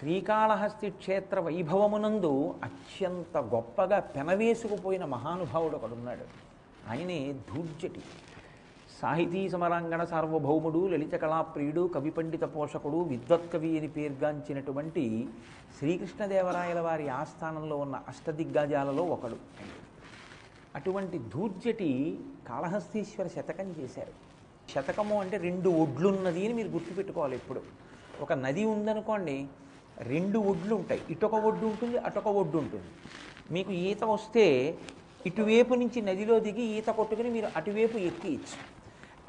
శ్రీకాళహస్తి క్షేత్ర వైభవమునందు అత్యంత గొప్పగా పెనవేసుకుపోయిన మహానుభావుడు ఒకడున్నాడు. ఆయనే ధూర్జటి. సాహితీ సమరాంగణ సార్వభౌముడు, లలిత కళాప్రియుడు, కవి పండిత పోషకుడు, విద్వత్కవి అని పేర్గాంచినటువంటి శ్రీకృష్ణదేవరాయల వారి ఆస్థానంలో ఉన్న అష్టదిగ్గజాలలో ఒకడు. అటువంటి ధూర్జటి కాళహస్తీశ్వర శతకం చేశారు. శతకము అంటే 2 ఒడ్లున్నది అని మీరు గుర్తుపెట్టుకోవాలి. ఎప్పుడు ఒక నది ఉందనుకోండి, 2 ఒడ్లు ఉంటాయి. ఇటొక ఒడ్డు ఉంటుంది, అటొక ఒడ్డు ఉంటుంది. మీకు ఈత వస్తే ఇటువైపు నుంచి నదిలో దిగి ఈత కొట్టుకుని మీరు అటువైపు ఎక్కియచ్చు.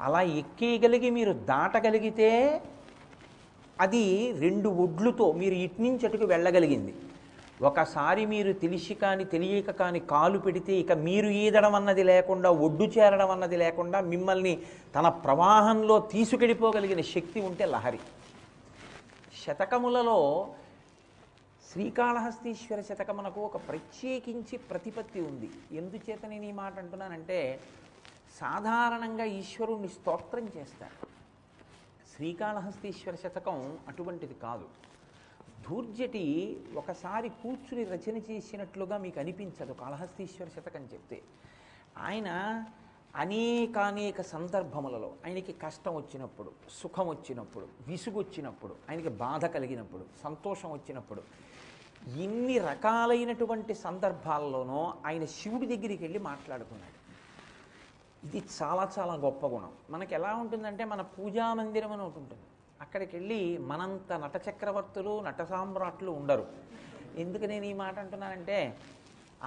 అలా ఎక్కేయగలిగి మీరు దాటగలిగితే అది 2 ఒడ్లుతో మీరు ఇటు నుంచి అటుకు వెళ్ళగలిగింది. ఒకసారి మీరు తెలిసి కానీ తెలియక కానీ కాలు పెడితే ఇక మీరు ఈదడం అన్నది లేకుండా, ఒడ్డు చేరడం అన్నది లేకుండా మిమ్మల్ని తన ప్రవాహంలో తీసుకెళ్ళిపోగలిగిన శక్తి ఉంటే లహరి. శతకములలో శ్రీకాళహస్తీశ్వర శతకమునకు ఒక ప్రత్యేకించి ప్రతిపత్తి ఉంది. ఎందుచేత నేను ఈ మాట అంటున్నానంటే, సాధారణంగా ఈశ్వరుణ్ణి స్తోత్రం చేస్తారు. శ్రీకాళహస్తీశ్వర శతకం అటువంటిది కాదు. ధూర్జటి ఒకసారి కూర్చుని రచన చేసినట్లుగా మీకు అనిపించదు కాళహస్తీశ్వర శతకం చెప్తే. ఆయన అనేక సందర్భములలో ఆయనకి కష్టం వచ్చినప్పుడు, సుఖం వచ్చినప్పుడు, విసుగు వచ్చినప్పుడు, ఆయనకి బాధ కలిగినప్పుడు, సంతోషం వచ్చినప్పుడు, ఇన్ని రకాలైనటువంటి సందర్భాల్లోనూ ఆయన శివుడి దగ్గరికి వెళ్ళి మాట్లాడుకున్నాడు. ఇది చాలా చాలా గొప్ప గుణం. మనకి ఎలా ఉంటుందంటే, మన పూజా మందిరం అని ఒకటి ఉంటుంది. అక్కడికి వెళ్ళి మనంత నట చక్రవర్తులు, నట సామ్రాట్లు ఉండరు. ఎందుకు నేను ఈ మాట అంటున్నానంటే,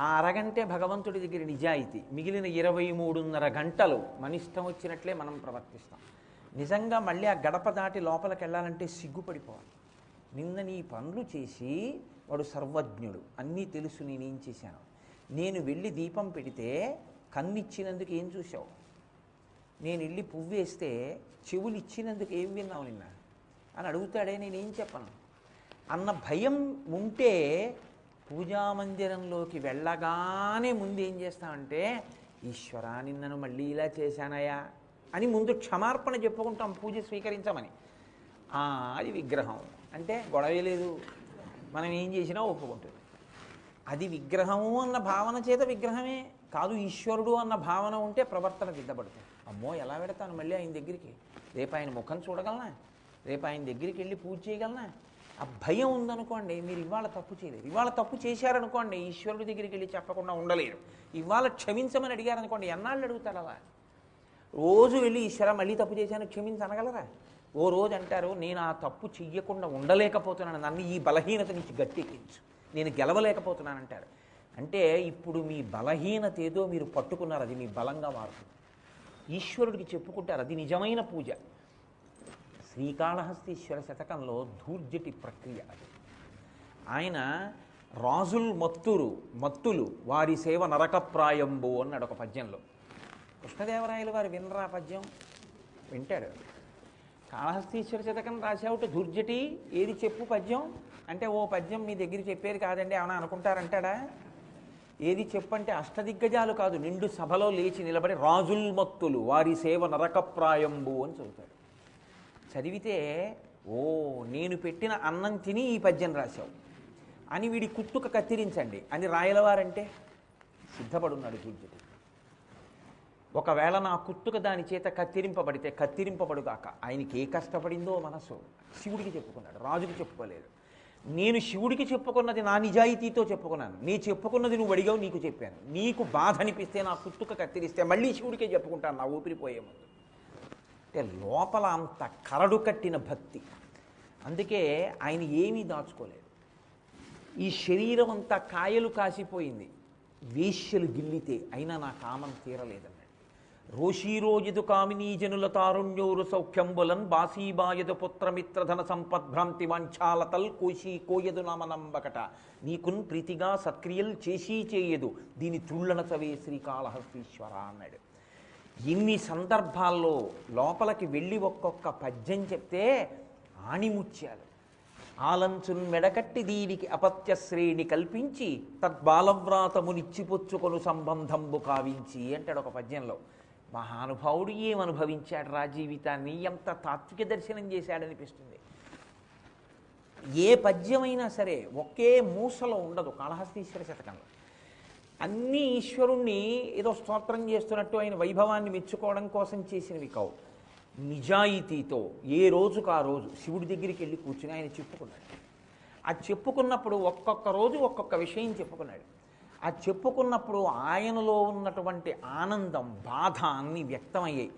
ఆ అరగంటే భగవంతుడి దగ్గర నిజాయితీ, మిగిలిన 23.5 గంటలు మన ఇష్టం వచ్చినట్లే మనం ప్రవర్తిస్తాం. నిజంగా మళ్ళీ ఆ గడప దాటి లోపలికి వెళ్ళాలంటే సిగ్గుపడిపోవాలి. నిన్న నీ పనులు చేసి వాడు సర్వజ్ఞుడు, అన్నీ తెలుసు నేనేం చేశాను, నేను వెళ్ళి దీపం పెడితే కన్నిచ్చినందుకు ఏం చూసావు, నేను వెళ్ళి పువ్వు వేస్తే చెవులు ఇచ్చినందుకు ఏం విన్నావు నిన్న అని అడుగుతాడే, నేనేం చెప్పను అన్న భయం ఉంటే పూజామందిరంలోకి వెళ్ళగానే ముందు ఏం చేస్తామంటే, ఈశ్వరా నిన్నను మళ్ళీ ఇలా చేశానయా అని ముందు క్షమార్పణ చెప్పుకుంటాం పూజ స్వీకరించమని. అది విగ్రహం అంటే గొడవే లేదు, మనం ఏం చేసినా ఒప్పుకుంటుంది. అది విగ్రహము అన్న భావన చేత విగ్రహమే కాదు, ఈశ్వరుడు అన్న భావన ఉంటే ప్రవర్తన దిద్దపడుతుంది. అమ్మో ఎలా పెడతాను మళ్ళీ ఆయన దగ్గరికి, రేపు ఆయన ముఖం చూడగలనా, రేపు ఆయన దగ్గరికి వెళ్ళి పూజ చేయగలనా, ఆ భయం ఉందనుకోండి, మీరు ఇవాళ తప్పు చేయలేరు. ఇవాళ తప్పు చేశారనుకోండి, ఈశ్వరుడి దగ్గరికి వెళ్ళి చెప్పకుండా ఉండలేరు. ఇవాళ క్షమించమని అడిగారనుకోండి, ఎన్నాళ్ళు అడుగుతారు అలా? రోజు వెళ్ళి ఈశ్వర మళ్ళీ తప్పు చేశాను క్షమించి అనగలరా? ఓ రోజు అంటారు, నేను ఆ తప్పు చెయ్యకుండా ఉండలేకపోతున్నాను, నన్ను ఈ బలహీనత నుంచి గట్టెక్కించు, నేను గెలవలేకపోతున్నానంటారు. అంటే ఇప్పుడు మీ బలహీనత ఏదో మీరు పట్టుకున్నారు, అది మీ బలంగా మారుతుంది. ఈశ్వరుడికి చెప్పుకుంటారు, అది నిజమైన పూజ. శ్రీకాళహస్తీశ్వర శతకంలో ధూర్జటి ప్రక్రియ అది. ఆయన రాజుల్ మత్తులు వారి సేవ నరకప్రాయంబు అన్నాడు ఒక పద్యంలో. కృష్ణదేవరాయలు వారు వినరా పద్యం? వింటాడు. కాళహస్తీశ్వర శతకం రాసావుట ధూర్జటి, ఏది చెప్పు పద్యం అంటే, ఓ పద్యం మీ దగ్గర చెప్పేది కాదండి ఏమైనా అనుకుంటారంటాడా? ఏది చెప్పంటే అష్టదిగ్గజాలు కాదు, నిండు సభలో లేచి నిలబడి రాజుల్ మత్తులు వారి సేవ నరకప్రాయంబు అని చదువుతాడు. చదివితే, ఓ నేను పెట్టిన అన్నం తిని ఈ పద్యం రాశావు అని వీడి కుత్తుక కత్తిరించండి అని రాయలవారంటే సిద్ధపడున్నాడు ధూర్జటి. ఒకవేళ నా కుత్తుక దాని చేత కత్తిరింపబడితే కత్తిరింపబడుగాక. ఆయనకి ఏ కష్టపడిందో మనసు. శివుడికి చెప్పుకున్నాడు, రాజుకి చెప్పుకోలేదు. నేను శివుడికి చెప్పుకున్నది నా నిజాయితీతో చెప్పుకున్నాను, నీ చెప్పుకున్నది నువ్వు అడిగావు, నీకు చెప్పాను. నీకు బాధ అనిపిస్తే నా కుత్తుక కత్తిరిస్తే మళ్ళీ శివుడికే చెప్పుకుంటాను నా ఊపిరిపోయే ముందు. అంటే లోపల అంత కరడు కట్టిన భక్తి. అందుకే ఆయన ఏమీ దాచుకోలేదు. ఈ శరీరం అంతా కాయలు కాసిపోయింది, వేశ్యలు గిల్లితే అయినా నా కామం తీరలేదన్నాడు. రోషీరోజదు కామినీ జనుల తారుణ్యోరు సౌఖ్యంబులన్ బాసీబాయదు పుత్రమిత్రధన సంపద్భ్రాంతి వాంఛాలతల్ కోశీ కోయదు నామనంబకట నీకున్ ప్రీతిగా సత్క్రియలు చేసీ చేయదు దీని తుళ్ళనచవే శ్రీకాళహస్తీశ్వర అన్నాడు. ఇన్ని సందర్భాల్లో లోపలికి వెళ్ళి ఒక్కొక్క పద్యం చెప్తే ఆణిముత్యాలు. ఆలంచున్ మెడకట్టి దీనికి అపత్య శ్రేణి కల్పించి తద్బాలవ్రాతమునిచ్చిపుచ్చుకొను సంబంధంబు కావించి అంటాడు ఒక పద్యంలో. మహానుభావుడు ఏమనుభవించాడు రా జీవితాన్ని, ఎంత తాత్విక దర్శనం చేశాడనిపిస్తుంది. ఏ పద్యమైనా సరే ఒకే మూసలో ఉండదు కాళహస్తీశ్వర శతకంలో. అన్నీ ఈశ్వరుణ్ణి ఏదో స్తోత్రం చేస్తున్నట్టు ఆయన వైభవాన్ని మెచ్చుకోవడం కోసం చేసినవి కావు. నిజాయితీతో ఏ రోజుకు ఆ రోజు శివుడి దగ్గరికి వెళ్ళి కూర్చుని ఆయన చెప్పుకున్నాడు. ఆ చెప్పుకున్నప్పుడు ఒక్కొక్క రోజు ఒక్కొక్క విషయం చెప్పుకున్నాడు. ఆ చెప్పుకున్నప్పుడు ఆయనలో ఉన్నటువంటి ఆనందం, బాధ అన్నీ వ్యక్తమయ్యాయి.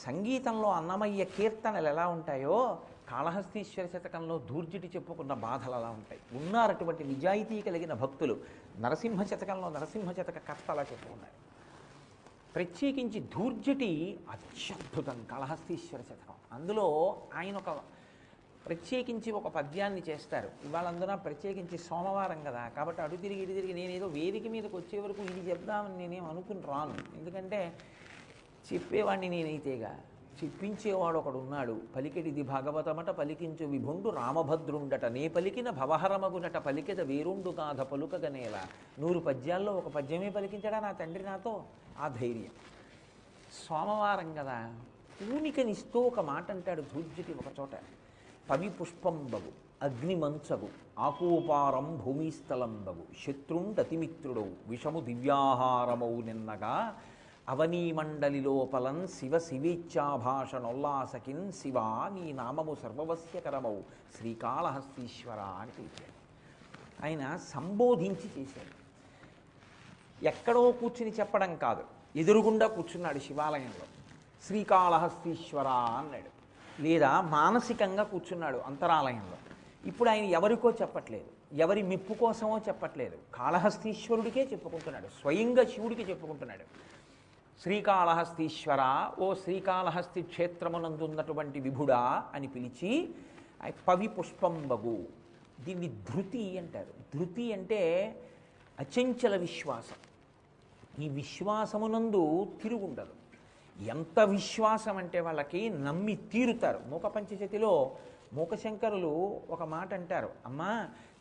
సంగీతంలో అన్నమయ్య కీర్తనలు ఎలా ఉంటాయో కాళహస్తీశ్వర శతకంలో ధూర్జటి చెప్పుకున్న బాధలు అలా ఉంటాయి. ఉన్నారటువంటి నిజాయితీ కలిగిన భక్తులు. నరసింహ శతకంలో నరసింహ శతక కర్త అలా చెప్పుకున్నారు. ప్రత్యేకించి ధూర్జటి అత్యద్భుతం కాళహస్తీశ్వర శతకం. అందులో ఆయన ప్రత్యేకించి ఒక పద్యాన్ని చేస్తారు. ఇవాళందున ప్రత్యేకించి సోమవారం కదా, కాబట్టి అటు తిరిగి ఇటు తిరిగి నేనేదో వేదిక మీదకి వచ్చే వరకు ఇది చెప్దామని నేనేం అనుకుని రాను. ఎందుకంటే చెప్పేవాడిని నేనైతేగా, చెప్పించేవాడు ఒకడు ఉన్నాడు. పలికెడిది భాగవతమట పలికించు విభుండు రామభద్రుండట, నే పలికిన భవహరమగునట పలికెద వేరుండు గాథ పలుకగనేలా. 100 పద్యాల్లో ఒక పద్యమే పలికించాడా నా తండ్రి నాతో. ఆ ధైర్యం. సోమవారం కదా, పూనికనిస్తూ ఒక మాట అంటాడు ధూర్జటి ఒక చోట. పవి పుష్పంబగు అగ్నిమంచగు ఆకూపారం భూమిస్థలంబగు శత్రుండతిమిత్రుడవు విషము దివ్యాహారమౌ నిన్నగా అవనీమండలి లోపలన్ శివ శివేచ్ఛాభాషణోల్లాసకిన్ శివ నీ నామము సర్వవస్యకరమౌ శ్రీకాళహస్తీశ్వర అని పిలిచాడు. ఆయన సంబోధించి చేశాడు. ఎక్కడో కూర్చుని చెప్పడం కాదు, ఎదురుగుండా కూర్చున్నాడు శివాలయంలో. శ్రీకాళహస్తీశ్వర అన్నాడు. లేదా మానసికంగా కూర్చున్నాడు అంతరాలయంలో. ఇప్పుడు ఆయన ఎవరికో చెప్పట్లేదు, ఎవరి మెప్పు కోసమో చెప్పట్లేదు, కాళహస్తీశ్వరుడికే చెప్పుకుంటున్నాడు. స్వయంగా శివుడికి చెప్పుకుంటున్నాడు. శ్రీకాళహస్తీశ్వర, ఓ శ్రీకాళహస్తి క్షేత్రమునందున్నటువంటి విభుడా అని పిలిచి పవి పుష్పంబగు. దీన్ని ధృతి అంటారు. ధృతి అంటే అచంచల విశ్వాసం. ఈ విశ్వాసమునందు తిరుగుండదు. ఎంత విశ్వాసం అంటే వాళ్ళకి నమ్మి తీరుతారు. మూక పంచశతిలో మూకశంకరులు ఒక మాట అంటారు, అమ్మా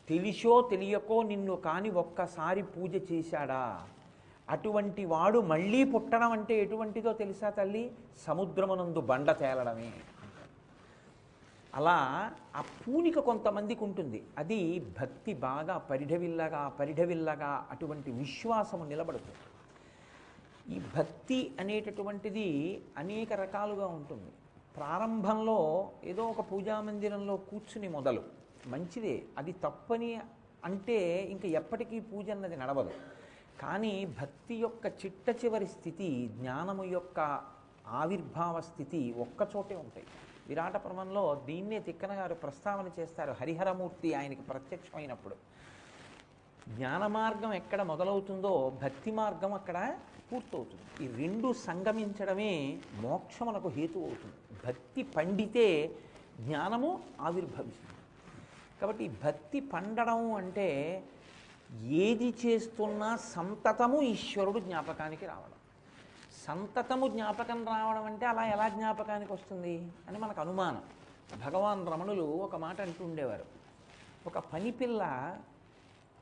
తెలిసో తెలియకో నిన్ను కాని ఒక్కసారి పూజ చేశాడా, అటువంటి వాడు మళ్ళీ పుట్టడం అంటే ఎటువంటిదో తెలుసా తల్లి, సముద్రమునందు బండ తేలడమే. అలా ఆ పూనిక కొంతమందికి ఉంటుంది. అది భక్తి బాగా పరిఢవిల్లగా అటువంటి విశ్వాసము నిలబడుతుంది. ఈ భక్తి అనేటటువంటిది అనేక రకాలుగా ఉంటుంది. ప్రారంభంలో ఏదో ఒక పూజామందిరంలో కూర్చుని మొదలు మంచిదే, అది తప్పని అంటే ఇంక ఎప్పటికీ పూజ అన్నది నడవదు. కానీ భక్తి యొక్క చిట్ట చివరి స్థితి, జ్ఞానము యొక్క ఆవిర్భావ స్థితి ఒక్కచోటే ఉంటాయి. విరాట పర్వంలో దీన్నే తిక్కన గారు ప్రస్తావన చేస్తారు. హరిహరమూర్తి ఆయనకి ప్రత్యక్షమైనప్పుడు జ్ఞాన మార్గం ఎక్కడ మొదలవుతుందో భక్తి మార్గం అక్కడ పూర్తవుతుంది. ఈ రెండు సంగమించడమే మోక్షమునకు హేతు అవుతుంది. భక్తి పండితే జ్ఞానము ఆవిర్భవిస్తుంది. కాబట్టి భక్తి పండడం అంటే ఏది చేస్తున్నా సంతతము ఈశ్వరుడు జ్ఞాపకానికి రావడం. సంతతము జ్ఞాపకం రావడం అంటే అలా ఎలా జ్ఞాపకానికి వస్తుంది అని మనకు అనుమానం. భగవాన్ రమణులు ఒక మాట అంటూ ఉండేవారు. ఒక పనిపిల్ల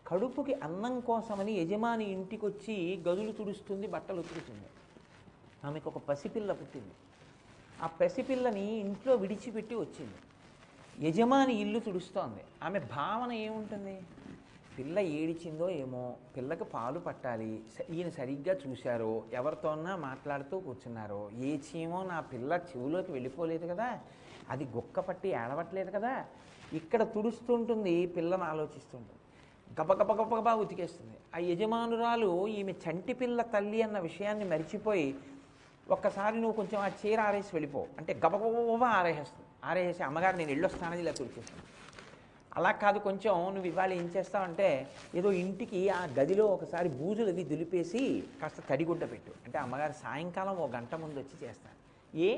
కడుపుకి అన్నం కోసమని యజమాని ఇంటికి వచ్చి గదులు తుడుస్తుంది, బట్టలు ఉతుకుతుంది. ఆమెకు ఒక పసిపిల్ల పుట్టింది. ఆ పసిపిల్లని ఇంట్లో విడిచిపెట్టి వచ్చింది. యజమాని ఇల్లు తుడుస్తోంది. ఆమె భావన ఏముంటుంది? పిల్ల ఏడిచిందో ఏమో, పిల్లకి పాలు పట్టాలి, ఈయన సరిగ్గా చూశారో, ఎవరితోన్నా మాట్లాడుతూ కూర్చున్నారో, ఏ చీమో నా పిల్ల చెవులోకి వెళ్ళిపోలేదు కదా, అది గుక్క పట్టి ఏడవట్లేదు కదా, ఇక్కడ తుడుస్తుంటుంది, పిల్లని ఆలోచిస్తుంటుంది, గబగబా ఉతికేస్తుంది. ఆ యజమానురాలు ఈమె చంటి పిల్ల తల్లి అన్న విషయాన్ని మరిచిపోయి ఒక్కసారి నువ్వు కొంచెం ఆ చీర ఆరేసి వెళ్ళిపో అంటే గబగబా ఆరేసేస్తుంది. ఆరేసి అమ్మగారు నేను వెళ్ళొస్తానని ఇలా తుడిచేస్తాను. అలా కాదు, కొంచెం నువ్వు ఇవాళ ఏం చేస్తావంటే ఏదో ఇంటికి ఆ గదిలో ఒకసారి బూజులు అవి దులిపేసి కాస్త తడిగుడ్డ పెట్టు అంటే అమ్మగారు సాయంకాలం 1 గంట ముందు వచ్చి చేస్తాను. ఏ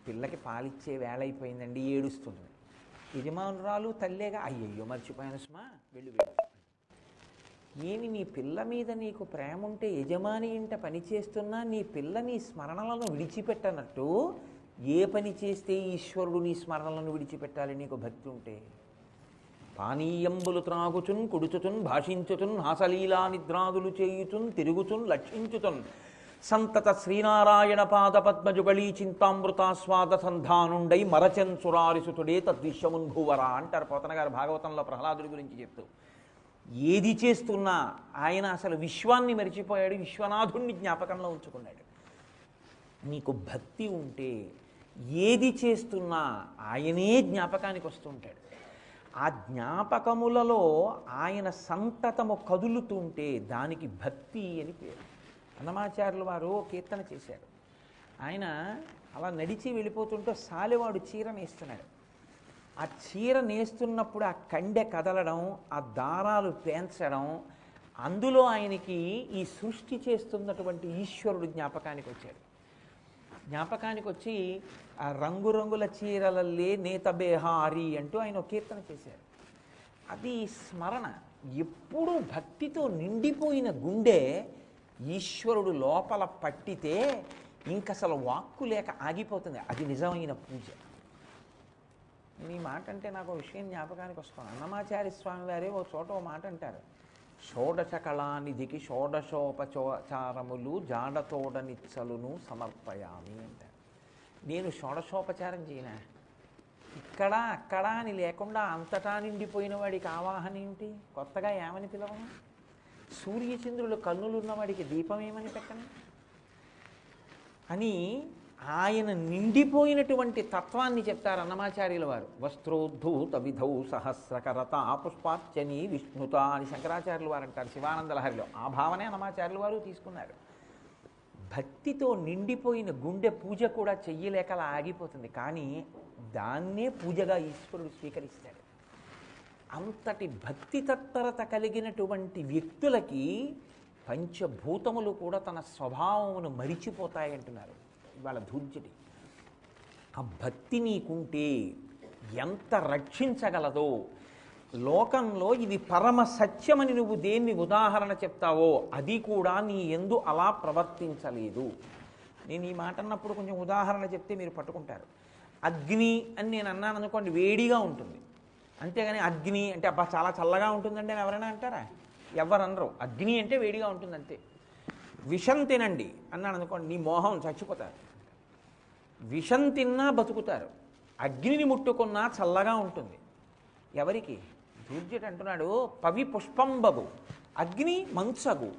పిల్లకి పాలిచ్చే వేళ అయిపోయిందండి, ఏడుస్తుంది. యజమానురాలు తల్లేగా అయ్యయ్యో మర్చిపోయాను సుమా, వెళ్ళు. ఏమి నీ పిల్ల మీద నీకు ప్రేమ ఉంటే యజమాని ఇంట పని చేస్తున్నా నీ పిల్ల నీ స్మరణలను విడిచిపెట్టనట్టు ఏ పని చేస్తే ఈశ్వరుడు నీ స్మరణలను విడిచిపెట్టాలి నీకు భక్తి ఉంటే? పానీయంబులు త్రాగుచున్ కుడుచుచున్ భాషించుచున్ హాసలీలా నిద్రాదులు చేయుచున్ తిరుగుచున్ లక్షించుచున్ సంతత శ్రీనారాయణ పాద పద్మజుగళీ చింతామృతాస్వాద సంధానుండై మరచన్ సురారిసుతుడే తద్విశ్వమున్ భూవరా అంటారు పోతన గారు భాగవతంలో ప్రహ్లాదుడి గురించి చెప్తూ. ఏది చేస్తున్నా ఆయన అసలు విశ్వాన్ని మరిచిపోయాడు, విశ్వనాథుణ్ణి జ్ఞాపకంలో ఉంచుకున్నాడు. నీకు భక్తి ఉంటే ఏది చేస్తున్నా ఆయనే జ్ఞాపకానికి వస్తుంటాడు. ఆ జ్ఞాపకములలో ఆయన సంతతము కదులుతుంటే దానికి భక్తి అని పేరు. అన్నమాచార్యులు వారు కీర్తన చేశారు. ఆయన అలా నడిచి వెళ్ళిపోతుంటే సాలెవాడు చీర నేస్తున్నాడు. ఆ చీర నేస్తున్నప్పుడు ఆ కండె కదలడం, ఆ దారాలు పేంచడం, అందులో ఆయనకి ఈ సృష్టి చేస్తున్నటువంటి ఈశ్వరుడు జ్ఞాపకానికి వచ్చాడు. జ్ఞాపకానికి వచ్చి ఆ రంగురంగుల చీరలల్లే నేతబేహారి అంటూ ఆయన ఒక కీర్తన చేశారు. అది స్మరణ. ఎప్పుడూ భక్తితో నిండిపోయిన గుండె ఈశ్వరుడు లోపల పట్టితే ఇంకసలు వాక్కు లేక ఆగిపోతుంది. అది నిజమైన పూజ. నేను ఈ మాట అంటే నాకు విషయం జ్ఞాపకానికి వస్తాను. అన్నమాచార్య స్వామి వారే ఓ చోట ఓ మాట అంటారు. షోడశ కళానిధికి షోడశోపచారములు జాడతోడనిచ్చలును సమర్పయామి అంటారు. నేను షోడశోపచారం చేయనా? ఇక్కడ అక్కడ అని లేకుండా అంతటా నిండిపోయిన వాడికి ఆవాహన ఏంటి? కొత్తగా ఏమని పిలవను? సూర్యచంద్రులు కన్నులున్నవాడికి దీపం ఏమని పెట్టను అని ఆయన నిండిపోయినటువంటి తత్వాన్ని చెప్తారు అన్నమాచార్యుల వారు. వస్త్రోద్ధూత విధౌ సహస్రకరత పుష్పార్చని విష్ణుత అని శంకరాచార్యులు వారు అంటారు శివానంద లహరిలో. ఆ భావనే అన్నమాచార్యులు వారు తీసుకున్నారు. భక్తితో నిండిపోయిన గుండె పూజ కూడా చెయ్యలేకలా ఆగిపోతుంది. కానీ దాన్నే పూజగా ఈశ్వరుడు స్వీకరిస్తాడు. అంతటి భక్తి తత్పరత కలిగినటువంటి వ్యక్తులకి పంచభూతములు కూడా తన స్వభావమును మరిచిపోతాయంటున్నారు ఇవాళ ధూర్జటి. ఆ భక్తి నీకుంటే ఎంత రక్షించగలదో, లోకంలో ఇది పరమ సత్యమని నువ్వు దేన్ని ఉదాహరణ చెప్తావో అది కూడా నీ యందు అలా ప్రవర్తించలేదు. నేను ఈ మాట అన్నప్పుడు కొంచెం ఉదాహరణ చెప్తే మీరు పట్టుకుంటారు. అగ్ని అని నేను అన్నాను అనుకోండి, వేడిగా ఉంటుంది. అంతేగాని అగ్ని అంటే అబ్బా చాలా చల్లగా ఉంటుందండి అని ఎవరైనా అంటారా? ఎవరనరు. అగ్ని అంటే వేడిగా ఉంటుంది అంతే. విషం తినండి అన్నాను అనుకోండి, నీ మోహం చచ్చిపోతారు. విషం తిన్నా బతుకుతారు. అగ్నిని ముట్టుకున్నా చల్లగా ఉంటుంది. ఎవరికి? ధూర్జటి అంటున్నాడు పవి పుష్పంబగు అగ్ని మంచగు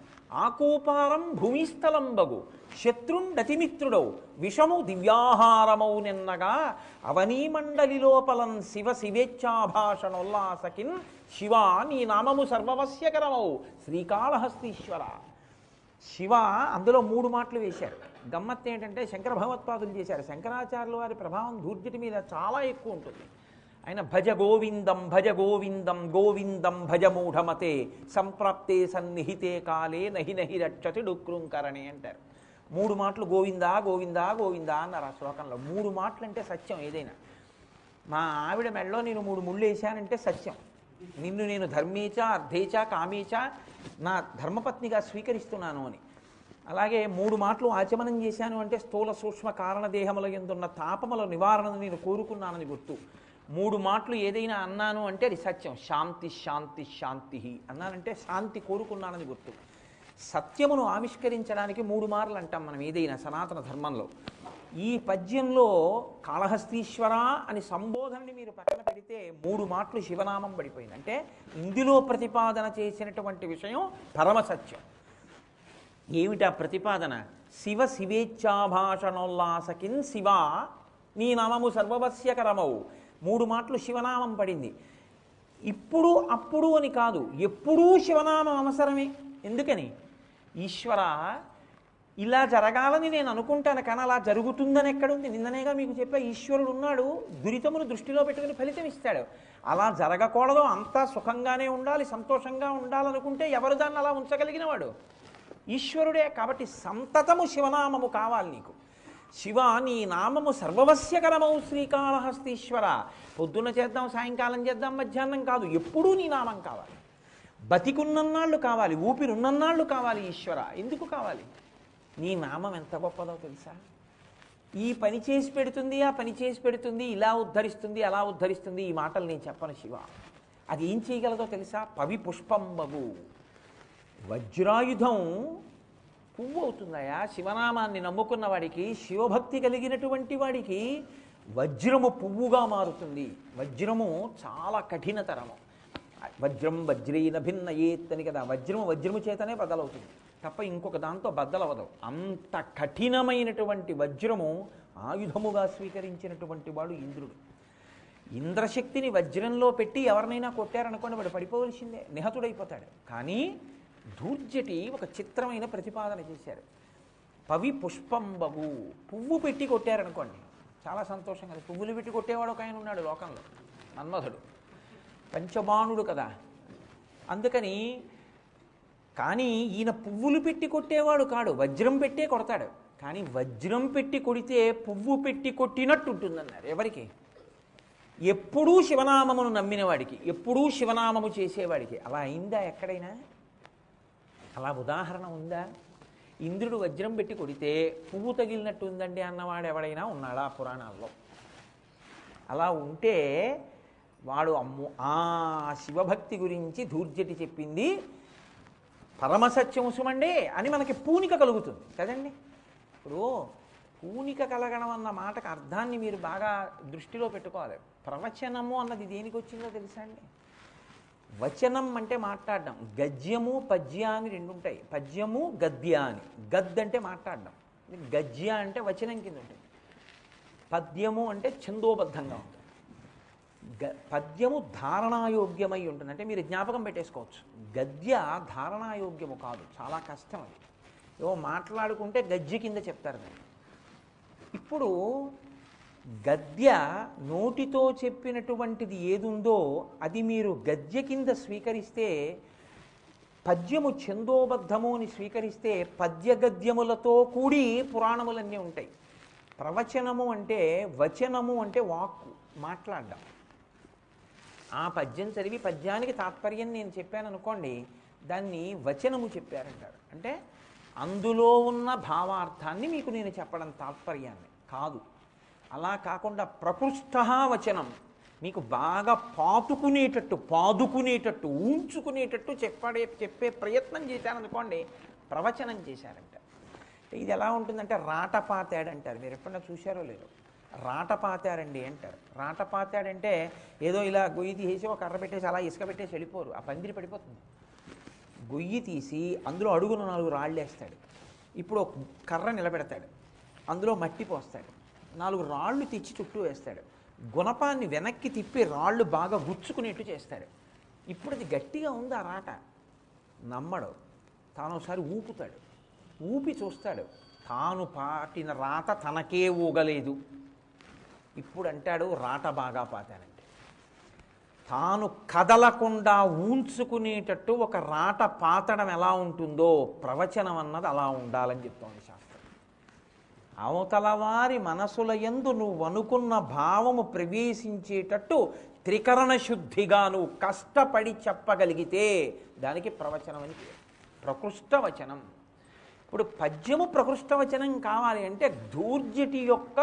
ఆకూపారం భూమిస్థలంబగు శత్రుండతిమిత్రుడౌ విషము దివ్యాహారమౌ నిన్నగా అవనీమండలి లోపలం శివ శివేచ్ఛాభాషణోల్లాసకిన్ శివ నీ నామము సర్వవస్యకరమౌ శ్రీకాళహస్తీశ్వర. శివ అందులో 3 మాటలు వేశారు. గమ్మత్తు ఏంటంటే శంకర భగవత్పాదులు చేశారు. శంకరాచార్యుల వారి ప్రభావం ధూర్జటి మీద చాలా ఎక్కువ ఉంటుంది. ఆయన భజ గోవిందం గోవిందం భజ మూఢమతే సంప్రాప్తే సన్నిహితే కాలే నహి నహి రక్షతి డుక్రుంకరణే అంటారు. 3 మాటలు గోవిందా గోవిందా గోవిందా అన్నారు ఆ శ్లోకంలో. 3 మాటలు అంటే సత్యం. ఏదైనా మా ఆవిడ మెడలో నేను 3 ముళ్ళు వేశానంటే సత్యం. నిన్ను నేను ధర్మేచ అర్థేచ కామేచ నా ధర్మపత్నిగా స్వీకరిస్తున్నాను అని. అలాగే 3 మాటలు ఆచమనం చేశాను అంటే స్థూల సూక్ష్మ కారణదేహముల యందున్న తాపముల నివారణను నేను కోరుకున్నానని గుర్తు. 3 మాటలు ఏదైనా అన్నాను అంటే అది సత్యం. శాంతి శాంతి శాంతి అన్నానంటే శాంతి కోరుకున్నానని గుర్తు. సత్యమును ఆవిష్కరించడానికి 3 మార్లు అంటాం మనం ఏదైనా సనాతన ధర్మంలో. ఈ పద్యంలో కాళహస్తీశ్వర అని సంబోధనని మీరు పక్కన పెడితే 3 మాటలు శివనామం పడిపోయింది. అంటే ఇందులో ప్రతిపాదన చేసినటువంటి విషయం పరమసత్యం. ఏమిటా ప్రతిపాదన? శివ శివేచ్ఛాభాషణోల్లాసకిన్ శివ నీ నామము సర్వవస్యకరమౌ. 3 మాటలు శివనామం పడింది. ఇప్పుడు అప్పుడు అని కాదు, ఎప్పుడూ శివనామం అవసరమే. ఎందుకని? ఈశ్వర ఇలా జరగాలని నేను అనుకుంటాను కానీ అలా జరుగుతుందని ఎక్కడుంది? నిన్ననేగా మీకు చెప్పా, ఈశ్వరుడు ఉన్నాడు, దురితమును దృష్టిలో పెట్టుకుని ఫలితం ఇస్తాడు. అలా జరగకూడదు, అంతా సుఖంగానే ఉండాలి, సంతోషంగా ఉండాలనుకుంటే ఎవరు దాన్ని అలా ఉంచగలిగిన వాడు? ఈశ్వరుడే. కాబట్టి సంతతము శివనామము కావాలి నీకు. శివ నీ నామము సర్వవస్యకరమౌ శ్రీకాళహస్తీశ్వర. పొద్దున్న చేద్దాం, సాయంకాలం చేద్దాం, మధ్యాహ్నం కాదు, ఎప్పుడూ నీ నామం కావాలి. బతికున్నన్నాళ్ళు కావాలి, ఊపిరున్నన్నాళ్ళు కావాలి. ఈశ్వర ఎందుకు కావాలి? నీ నామం ఎంత గొప్పదో తెలుసా? ఈ పని చేసి పెడుతుంది, ఆ పని చేసి పెడుతుంది, ఇలా ఉద్ధరిస్తుంది, అలా ఉద్ధరిస్తుంది. ఈ మాటలు నేను చెప్పను శివ. అది ఏం చేయగలదో తెలుసా? పవి పుష్పంబగు వజ్రాయుధం పువ్వు అవుతుందయా. శివనామాన్ని నమ్ముకున్న వాడికి, శివభక్తి కలిగినటువంటి వాడికి వజ్రము పువ్వుగా మారుతుంది. వజ్రము చాలా కఠినతరము. వజ్రం వజ్రీన భిన్న ఏత్తని కదా, వజ్రము చేతనే బద్దలవుతుంది తప్ప ఇంకొక దాంతో బద్దలవదు. అంత కఠినమైనటువంటి వజ్రము ఆయుధముగా స్వీకరించినటువంటి వాడు ఇంద్రుడు. ఇంద్రశక్తిని వజ్రంలో పెట్టి ఎవరినైనా కొట్టారనుకోండి వాడు పడిపోవలసిందే, నిహతుడైపోతాడు. కానీ ధూర్జటి ఒక చిత్రమైన ప్రతిపాదన చేశారు. పవి పుష్పంబగు, పువ్వు పెట్టి కొట్టారనుకోండి చాలా సంతోషం కదా. పువ్వులు పెట్టి కొట్టేవాడు ఒక ఆయన ఉన్నాడు లోకంలో, మన్మధుడు, పంచబాణుడు కదా. అందుకని కానీ ఈయన పువ్వులు పెట్టి కొట్టేవాడు కాడు, వజ్రం పెట్టే కొడతాడు. కానీ వజ్రం పెట్టి కొడితే పువ్వు పెట్టి కొట్టినట్టు ఉంటుందన్నారు. ఎవరికి? ఎప్పుడూ శివనామమును నమ్మినవాడికి, ఎప్పుడూ శివనామము చేసేవాడికి. అలా అయిందా ఎక్కడైనా? అలా ఉదాహరణ ఉందా? ఇంద్రుడు వజ్రం పెట్టి కొడితే పువ్వు తగిలినట్టు ఉందండి అన్నవాడు ఎవడైనా ఉన్నాడా పురాణాల్లో? అలా ఉంటే వాడు ఆ శివభక్తి గురించి ధూర్జటి చెప్పింది పరమసత్యము సుమండే అని మనకి పూనిక కలుగుతుంది కదండి. ఇప్పుడు పూనిక కలగడం అన్న మాటకు అర్థాన్ని మీరు బాగా దృష్టిలో పెట్టుకోవాలి. ప్రవచనము అన్నది దేనికి వచ్చిందో తెలుసా అండి? వచనం అంటే మాట్లాడడం. గద్యము పద్య అని రెండు ఉంటాయి. పద్యము గద్య అని. గద్ అంటే మాట్లాడడం, గద్య అంటే వచనం కింద ఉంటుంది. పద్యము అంటే ఛందోబద్ధంగా ఉంటుంది. పద్యము ధారణాయోగ్యమై ఉంటుంది. అంటే మీరు జ్ఞాపకం పెట్టేసుకోవచ్చు. గద్య ధారణాయోగ్యము కాదు, చాలా కష్టం అది. ఏవో మాట్లాడుకుంటే గద్య కింద చెప్తారు దాన్ని. ఇప్పుడు గద్య నోటితో చెప్పినటువంటిది ఏదుందో అది మీరు గద్య కింద స్వీకరిస్తే, పద్యము ఛందోబద్ధము అని స్వీకరిస్తే పద్య గద్యములతో కూడి పురాణములన్నీ ఉంటాయి. ప్రవచనము అంటే, వచనము అంటే వాక్కు, మాట్లాడడం. ఆ పద్యం చదివి పద్యానికి తాత్పర్యం నేను చెప్పాను అనుకోండి, దాన్ని వచనము చెప్పారంటారు. అంటే అందులో ఉన్న భావార్థాన్ని మీకు నేను చెప్పడం తాత్పర్యాన్ని కాదు. అలా కాకుండా ప్రకృష్ట వచనం, మీకు బాగా పాదుకునేటట్టు ఊంచుకునేటట్టు చెప్పే ప్రయత్నం చేశారనుకోండి, ప్రవచనం చేశారంట. ఇది ఎలా ఉంటుందంటే రాటపాతాడు అంటారు. మీరు ఎప్పుడన్నా చూశారో లేదో? రాటపాతారండి అంటారు. రాటపాతాడంటే ఏదో ఇలా గొయ్యి తీసి ఒక కర్ర పెట్టేసి అలా ఇసుక పెట్టేసి వెళ్ళిపోరు, ఆ పందిరి పడిపోతుంది. గొయ్యి తీసి అందులో అడుగున 4 రాళ్ళు వేస్తాడు. ఇప్పుడు ఒక కర్ర నిలబెడతాడు, అందులో మట్టి పోస్తాడు, 4 రాళ్ళు తెచ్చి చుట్టూ వేస్తాడు, గుణపాన్ని వెనక్కి తిప్పి రాళ్ళు బాగా గుచ్చుకునేట్టు చేస్తాడు. ఇప్పుడు అది గట్టిగా ఉంది ఆ రాట, నమ్మడు. తాను ఒకసారి ఊపుతాడు, ఊపి చూస్తాడు, తాను పాటిన రాత తనకే ఊగలేదు. ఇప్పుడు అంటాడు రాట బాగా పాతానంటే. తాను కదలకుండా ఊంచుకునేటట్టు ఒక రాట పాతడం ఎలా ఉంటుందో ప్రవచనం అన్నది అలా ఉండాలని చెప్తోంది శాస్త్రం. అవతల వారి మనసుల యందు నువ్వు అనుకున్న భావము ప్రవేశించేటట్టు త్రికరణ శుద్ధిగా నువ్వు కష్టపడి చెప్పగలిగితే దానికి ప్రవచనం అని పేరు. ప్రకృష్ట వచనం. ఇప్పుడు పద్యము ప్రకృష్ట వచనం కావాలి అంటే ధూర్జటి యొక్క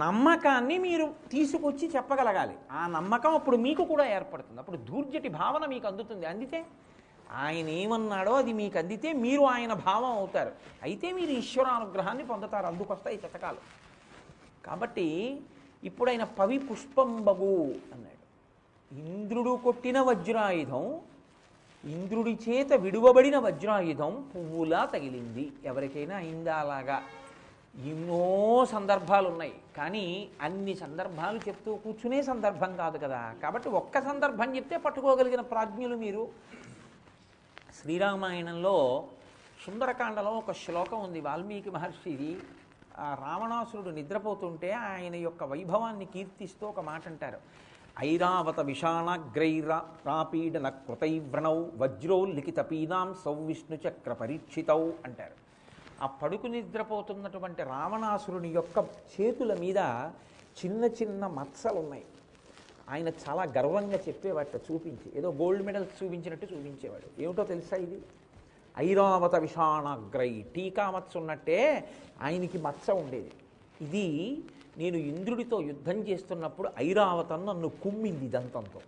నమ్మకాన్ని మీరు తీసుకొచ్చి చెప్పగలగాలి. ఆ నమ్మకం అప్పుడు మీకు కూడా ఏర్పడుతుంది. అప్పుడు ధూర్జటి భావన మీకు అందుతుంది. అందితే ఆయన ఏమన్నాడో అది మీకు అందితే మీరు ఆయన భావం అవుతారు. అయితే మీరు ఈశ్వరానుగ్రహాన్ని పొందుతారు. అందుకొస్తాయి శతకాలు. కాబట్టి ఇప్పుడు ఆయన పవి పుష్పంబగు అన్నాడు. ఇంద్రుడు కొట్టిన వజ్రాయుధం, ఇంద్రుడి చేత విడువబడిన వజ్రాయుధం పువ్వులా తగిలింది. ఎవరికైనా అయిందా అలాగా? ఎన్నో సందర్భాలు ఉన్నాయి, కానీ అన్ని సందర్భాలు చెప్తూ కూర్చునే సందర్భం కాదు కదా. కాబట్టి ఒక్క సందర్భం చెప్తే పట్టుకోగలిగిన ప్రాజ్ఞులు మీరు. శ్రీరామాయణంలో సుందరకాండలో ఒక శ్లోకం ఉంది, వాల్మీకి మహర్షిది. రావణాసురుడు నిద్రపోతుంటే ఆయన యొక్క వైభవాన్ని కీర్తిస్తూ ఒక మాట అంటారు. ఐరావత విషాణగ్రైరాపీడన కృతైవ్రణౌ వజ్రోల్లిఖిత పీనాం సౌవిష్ణు చక్ర పరీక్షితౌ అంటారు. ఆ పడుకు నిద్రపోతున్నటువంటి రావణాసురుని యొక్క చేతుల మీద చిన్న చిన్న మచ్చలు ఉన్నాయి. ఆయన చాలా గర్వంగా చెప్పేవాట, చూపించి ఏదో గోల్డ్ మెడల్స్ చూపించినట్టు చూపించేవాడు. ఏమిటో తెలుసా? ఇది ఐరావత విషాణగ్రై, టీకా మచ్చ ఉన్నట్టే ఆయనకి మచ్చ ఉండేది. ఇది నేను ఇంద్రుడితో యుద్ధం చేస్తున్నప్పుడు ఐరావతం నన్ను కుమ్మింది దంతంతో,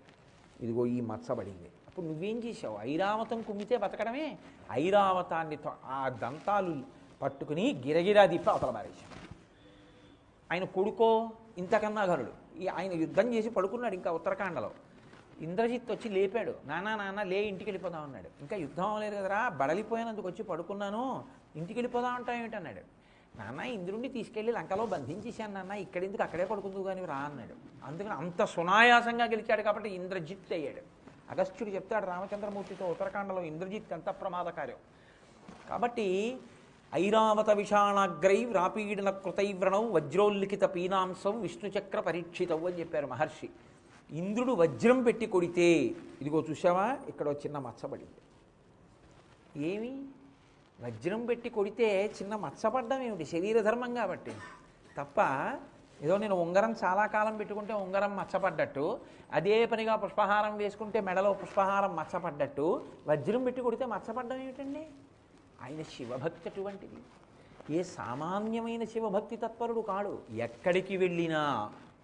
ఇదిగో ఈ మచ్చబడింది. అప్పుడు నువ్వేం చేసావు? ఐరావతం కుమ్మితే బతకడమే. ఐరావతాన్ని ఆ దంతాలు పట్టుకుని గిరగిరా దిప్పి అవతల మారేశాం. ఆయన కొడుకో ఇంతకన్నా ఘనుడు. ఆయన యుద్ధం చేసి పడుకున్నాడు ఇంకా ఉత్తరాఖండలో. ఇంద్రజిత్ వచ్చి లేపాడు, నాన్న లే, ఇంటికి వెళ్ళిపోదాం అన్నాడు. ఇంకా యుద్ధం అవ్వలేదు కదరా, బడలిపోయినందుకు వచ్చి పడుకున్నాను, ఇంటికి వెళ్ళిపోదాం అంటావు ఏమిటన్నాడు. నాన్న ఇంద్రుడిని తీసుకెళ్ళి లంకలో బంధించేశాను నాన్న, ఇక్కడెందుకు అక్కడే పడుకుందు కానీ రా అన్నాడు. అందుకని అంత సునాయాసంగా గెలిచాడు కాబట్టి ఇంద్రజిత్ అయ్యాడు. అగస్త్యుడు చెప్తాడు రామచంద్రమూర్తితో ఉత్తరాఖండలో ఇంద్రజిత్ ఎంత ప్రమాదకార్యం. కాబట్టి ఐరావత విషాణాగ్రై వ్రాపీడన కృతైవ్రణం వజ్రోల్లిఖిత పీనాంసం విష్ణుచక్ర పరీక్షితవు అని చెప్పారు మహర్షి. ఇంద్రుడు వజ్రం పెట్టి కొడితే, ఇదిగో చూసావా ఇక్కడ చిన్న మచ్చబడింది. ఏమి వజ్రం పెట్టి కొడితే చిన్న మచ్చపడ్డం ఏమిటి? శరీర ధర్మం కాబట్టి తప్ప ఏదో నేను ఉంగరం చాలా కాలం పెట్టుకుంటే ఉంగరం మచ్చపడ్డట్టు, అదే పనిగా పుష్పహారం వేసుకుంటే మెడలో పుష్పహారం మచ్చపడ్డట్టు వజ్రం పెట్టి కొడితే మచ్చపడ్డం ఏమిటండి? ఆయన శివభక్తి అటువంటిది. ఏ సామాన్యమైన శివభక్తి తత్పరుడు కాడు. ఎక్కడికి వెళ్ళినా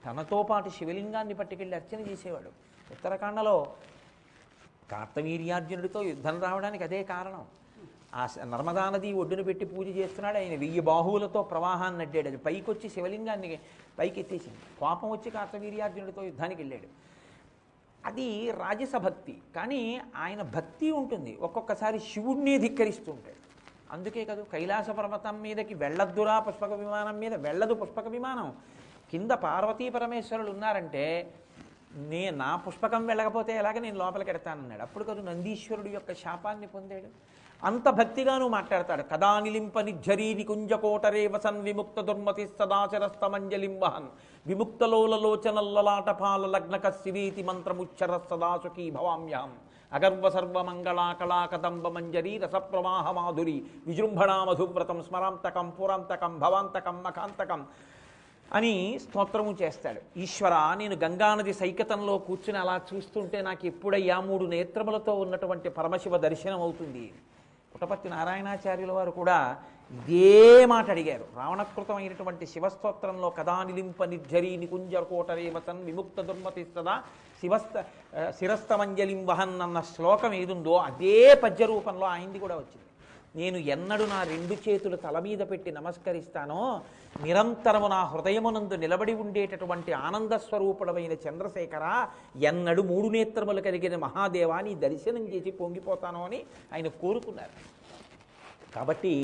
తనతో పాటు శివలింగాన్ని పట్టుకెళ్ళి అర్చన చేసేవాడు. ఉత్తరాఖండలో కార్తవీర్యార్జునుడితో యుద్ధం రావడానికి అదే కారణం. ఆ నర్మదా నది ఒడ్డును పెట్టి పూజ చేస్తున్నాడు. ఆయన 1000 బాహువులతో ప్రవాహాన్ని అడ్డాడు. అది పైకి వచ్చి శివలింగాన్ని పైకి ఎత్తేసింది. కోపం వచ్చి కార్తవీర్యార్జునుడితో యుద్ధానికి వెళ్ళాడు. అది రాజస భక్తి. కానీ ఆయన భక్తి ఉంటుంది, ఒక్కొక్కసారి శివుణ్ణి ధిక్కరిస్తూ ఉంటాడు. అందుకే కదా కైలాస పర్వతం మీదకి వెళ్ళద్దురా పుష్పక విమానం మీద, వెళ్ళదు పుష్పక విమానం. కింద పార్వతీ పరమేశ్వరులు ఉన్నారంటే నా పుష్పకం వెళ్ళకపోతే ఎలాగ నేను లోపలికి ఎడతానన్నాడు. అప్పుడు కదా నందీశ్వరుడు యొక్క శాపాన్ని పొందాడు. అంత భక్తిగాను మాట్లాడతాడు. కదా నిలింప నిఝరీ నికుంజకోటరే వసన్ విముక్త దుర్మతి సదాచరస్తమంజలింబహన్ విముక్తలోలలోచనల్లలాటపాల లగ్నక శిరీతి మంత్రముచ్చర సదాసుఖీ భవామ్యాం అగర్వ సర్వమంగళాకళా కదంబ మంజరీ రసప్రవాహ మాధురి విజృంభణా మధువ్రతం స్మరాంతకం పురాంతకం భవాంతకం మఖాంతకం అని స్తోత్రము చేస్తాడు. ఈశ్వర, నేను గంగానది సైకతంలో కూర్చుని అలా చూస్తుంటే నాకు ఎప్పుడయ్యా 3 నేత్రములతో ఉన్నటువంటి పరమశివ దర్శనం అవుతుంది. పుట్టపర్తి నారాయణాచార్యుల వారు కూడా ఇదే మాట అడిగారు. రావణకృతమైనటువంటి శివస్తోత్రంలో కదా నిలింప నిర్జరీ నికుంజకోటరే వసన్ విముక్త దుర్మతి సదా శిరస్తమంజలిం వహన్ అన్న శ్లోకం ఏదుందో అదే పద్య రూపంలో ఆయనది కూడా వచ్చింది. నేను ఎన్నడు నా 2 చేతులు తల మీద పెట్టి నమస్కరిస్తానో, నిరంతరము నా హృదయమునందు నిలబడి ఉండేటటువంటి ఆనందస్వరూపుడమైన చంద్రశేఖర, ఎన్నడు 3 నేత్రములు కలిగిన మహాదేవాన్ని దర్శనం చేసి పొంగిపోతానో అని ఆయన కోరుకున్నారు. కాబట్టి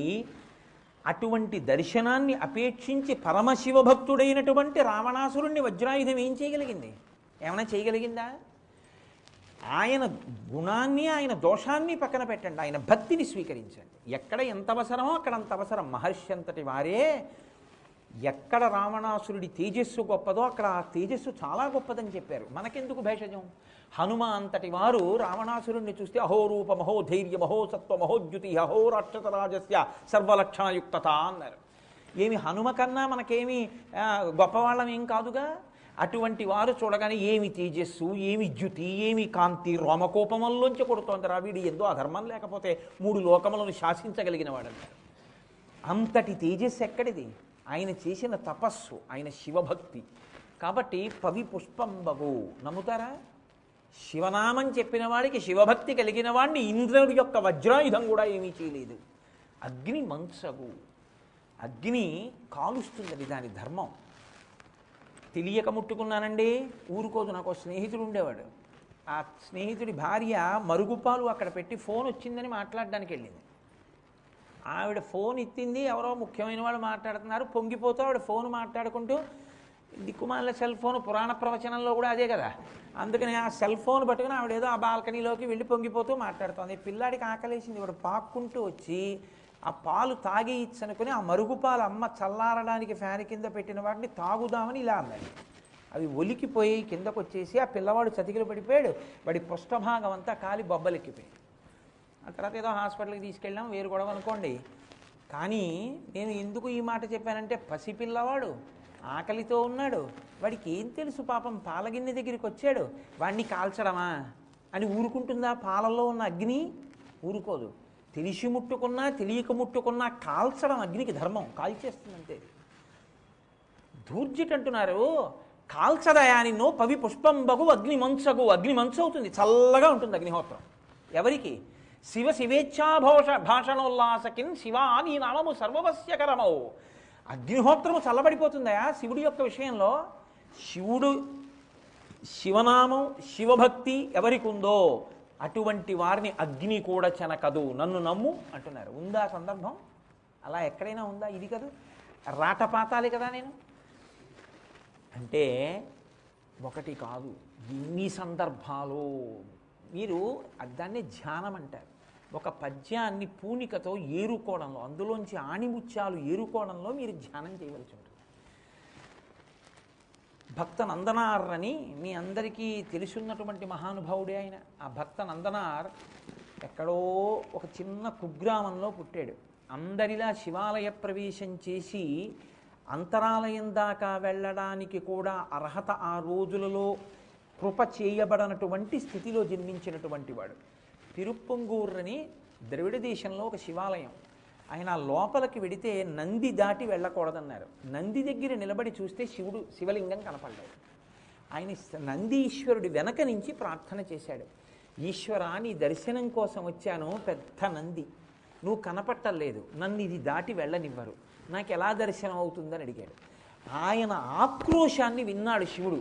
అటువంటి దర్శనాన్ని అపేక్షించి పరమశివభక్తుడైనటువంటి రావణాసురుణ్ణి వజ్రాయుధం ఏం చేయగలిగింది? ఏమైనా చేయగలిగిందా? ఆయన గుణాన్ని ఆయన దోషాన్ని పక్కన పెట్టండి, ఆయన భక్తిని స్వీకరించండి. ఎక్కడ ఎంత అవసరమో అక్కడ అంత అవసరం. మహర్షి అంతటి వారే ఎక్కడ రావణాసురుడి తేజస్సు గొప్పదో అక్కడ ఆ తేజస్సు చాలా గొప్పదని చెప్పారు. మనకెందుకు భేషజం? హనుమ అంతటి వారు రావణాసురుణ్ణి చూస్తే అహోరూప మహో ధైర్య మహో సత్వ మహోద్యుతి అహో రాక్షస రాజస్య సర్వలక్షణయుక్తత అన్నారు. ఏమి హనుమ కన్నా మనకేమి గొప్పవాళ్ళం ఏం కాదుగా. అటువంటి వారు చూడగానే ఏమి తేజస్సు, ఏమి జ్యుతి, ఏమి కాంతి, రోమకోపంలోంచి కొడుతోంది రా వీడి, ఎందో అధర్మం లేకపోతే 3 లోకములను శాసించగలిగిన వాడన్నారు. అంతటి తేజస్సు ఎక్కడిది? ఆయన చేసిన తపస్సు, ఆయన శివభక్తి. కాబట్టి పవి పుష్పంబగు నమ్ముతారా? శివనామం చెప్పిన వాడికి, శివభక్తి కలిగిన వాడిని ఇంద్రుడి యొక్క వజ్రాయుధం కూడా ఏమీ చేయలేదు. అగ్ని మంచగు, అగ్ని కాలుస్తుంది, దాని ధర్మం. తెలియక ముట్టుకున్నానండి ఊరుకోదు. నాకు స్నేహితుడు ఉండేవాడు. ఆ స్నేహితుడి భార్య మరుగుపాలు అక్కడ పెట్టి ఫోన్ వచ్చిందని మాట్లాడడానికి వెళ్ళింది. ఆవిడ ఫోన్ ఎత్తింది, ఎవరో ముఖ్యమైన వాళ్ళు మాట్లాడుతున్నారు. పొంగిపోతూ ఆవిడ ఫోన్ మాట్లాడుకుంటూ, దిక్కుమాల సెల్ ఫోన్ పురాణ ప్రవచనంలో కూడా అదే కదా, అందుకని ఆ సెల్ ఫోన్ పట్టుకుని ఆవిడేదో ఆ బాల్కనీలోకి వెళ్ళి పొంగిపోతూ మాట్లాడుతోంది. పిల్లాడికి ఆకలేసింది, వాడు పాక్కుంటూ వచ్చి ఆ పాలు తాగి ఇచ్చనుకుని ఆ మరుగుపాలు అమ్మ చల్లారడానికి ఫ్యాన్ కింద పెట్టిన వాటిని తాగుదామని ఇలా అన్నాడు. అవి ఒలికిపోయి కిందకు వచ్చేసి ఆ పిల్లవాడు చతికిలు పడిపోయాడు. వాడి పృష్ఠభాగం అంతా కాలి బొబ్బలెక్కిపోయాడు. ఆ తర్వాత ఏదో హాస్పిటల్కి తీసుకెళ్ళాం, వేరు గొడవ అనుకోండి. కానీ నేను ఎందుకు ఈ మాట చెప్పానంటే, పసిపిల్లవాడు ఆకలితో ఉన్నాడు, వాడికి ఏం తెలుసు పాపం. పాలగిన్నె దగ్గరికి వచ్చాడు, వాడిని కాల్చడమా అని ఊరుకుంటుందా? పాలల్లో ఉన్న అగ్ని ఊరుకోదు. తెలిసి ముట్టుకున్నా తెలియక ముట్టుకున్నా కాల్చడం అగ్నికి ధర్మం, కాల్చేస్తుంది అంతే. దూర్జట్ అంటున్నారు, కాల్చదయా నిన్నో పవి పుష్పంబగు అగ్నిమంచగు. అగ్నిమంచు అవుతుంది, చల్లగా ఉంటుంది అగ్నిహోత్రం. ఎవరికి? శివ భాషణోల్లాసకిన్ శివ నీ నామము సర్వవస్యకరమౌ. అగ్నిహోత్రము చల్లబడిపోతుందయా శివుడి యొక్క విషయంలో. శివనామం శివభక్తి ఎవరికి ఉందో అటువంటి వారిని అగ్ని కూడా చెనకదు, నన్ను నమ్ము అంటున్నారు. ఉందా సందర్భం? అలా ఎక్కడైనా ఉందా? ఇది కదా రాటపాతాలి కదా. నేను అంటే ఒకటి కాదు, ఎన్ని సందర్భాలు. మీరు దాన్ని ధ్యానం అంటారు. ఒక పద్యాన్ని పూనికతో ఏరుకోవడంలో, అందులోంచి ఆణిముత్యాలు ఏరుకోవడంలో మీరు ధ్యానం చేయవలసి ఉంటుంది. భక్త నందనార్ అని మీ అందరికీ తెలుసున్నటువంటి మహానుభావుడే ఆయన. ఆ భక్త నందనార్ ఎక్కడో ఒక చిన్న కుగ్రామంలో పుట్టాడు. అందరిలా శివాలయ ప్రవేశం చేసి అంతరాలయం దాకా వెళ్ళడానికి కూడా అర్హత ఆ రోజులలో కృప చేయబడనటువంటి స్థితిలో జన్మించినటువంటి వాడు. తిరుప్పంగూర్రని ద్రవిడ దేశంలో ఒక శివాలయం. ఆయన లోపలికి వెడితే నంది దాటి వెళ్ళకూడదన్నారు. నంది దగ్గర నిలబడి చూస్తే శివలింగం కనపడ్డాడు. ఆయన నందీశ్వరుడి వెనక నుంచి ప్రార్థన చేశాడు. ఈశ్వరా, నీ దర్శనం కోసం వచ్చాను, పెద్ద నంది, నువ్వు కనపట్టలేదు, నన్ను ఇది దాటి వెళ్ళనివ్వరు, నాకు ఎలా దర్శనం అవుతుందని అడిగాడు. ఆయన ఆక్రోశాన్ని విన్నాడు శివుడు.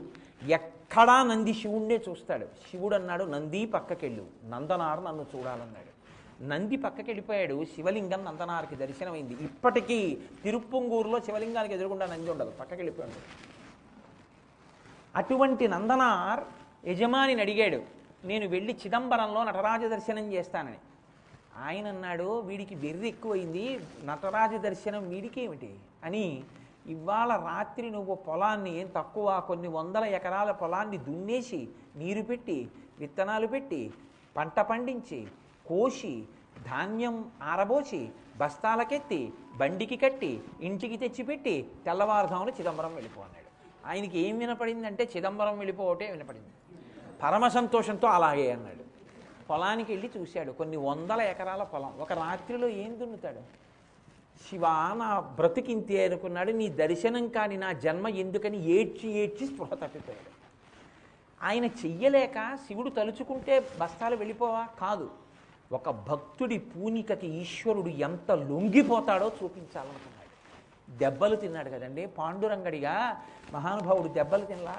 ఎక్కడా నంది శివుణ్ణే చూస్తాడు. శివుడు అన్నాడు, నంది పక్కకెళ్ళు, నందనార్ నన్ను చూడాలన్నాడు. నంది పక్కకి వెళ్ళిపోయాడు. శివలింగం నందనార్కి దర్శనమైంది. ఇప్పటికీ తిరుప్పంగూరులో శివలింగానికి ఎదురుగుండా నంది ఉండదు, పక్కకి వెళ్ళిపోయాడు. అటువంటి నందనార్ యజమానిని అడిగాడు, నేను వెళ్ళి చిదంబరంలో నటరాజ దర్శనం చేస్తానని. ఆయన అన్నాడు, వీడికి వెర్రి ఎక్కువైంది, నటరాజ దర్శనం వీడికి ఏమిటి అని. ఇవాళ రాత్రి నువ్వు పొలాన్ని, తక్కువ కొన్ని వందల ఎకరాల పొలాన్ని దున్నేసి నీరు పెట్టి విత్తనాలు పెట్టి పంట పండించి కోసి ధాన్యం ఆరబోసి బస్తాలకెత్తి బండికి కట్టి ఇంటికి తెచ్చిపెట్టి తెల్లవారుజామున చిదంబరం వెళ్ళిపో అన్నాడు. ఆయనకి ఏం వినపడిందంటే చిదంబరం వెళ్ళిపోవటే వినపడింది. పరమ సంతోషంతో అలాగే అన్నాడు. పొలానికి వెళ్ళి చూశాడు. కొన్ని వందల ఎకరాల పొలం. ఒక రాత్రిలో ఏం దున్నుతాడు? శివ, నా బ్రతికింతే అనుకున్నాడు. నీ దర్శనం కాని నా జన్మ ఎందుకని ఏడ్చి ఏడ్చి స్పృహ తప్పిపోయాడు. ఆయన చెయ్యలేక శివుడు తలుచుకుంటే బస్తాలు వెళ్ళిపోవా? కాదు. ఒక భక్తుడి పూనికకి ఈశ్వరుడు ఎంత లొంగిపోతాడో చూపించాలనుకున్నాడు. దెబ్బలు తిన్నాడు కదండి పాండురంగడిగా మహానుభావుడు. దెబ్బలు తినలా?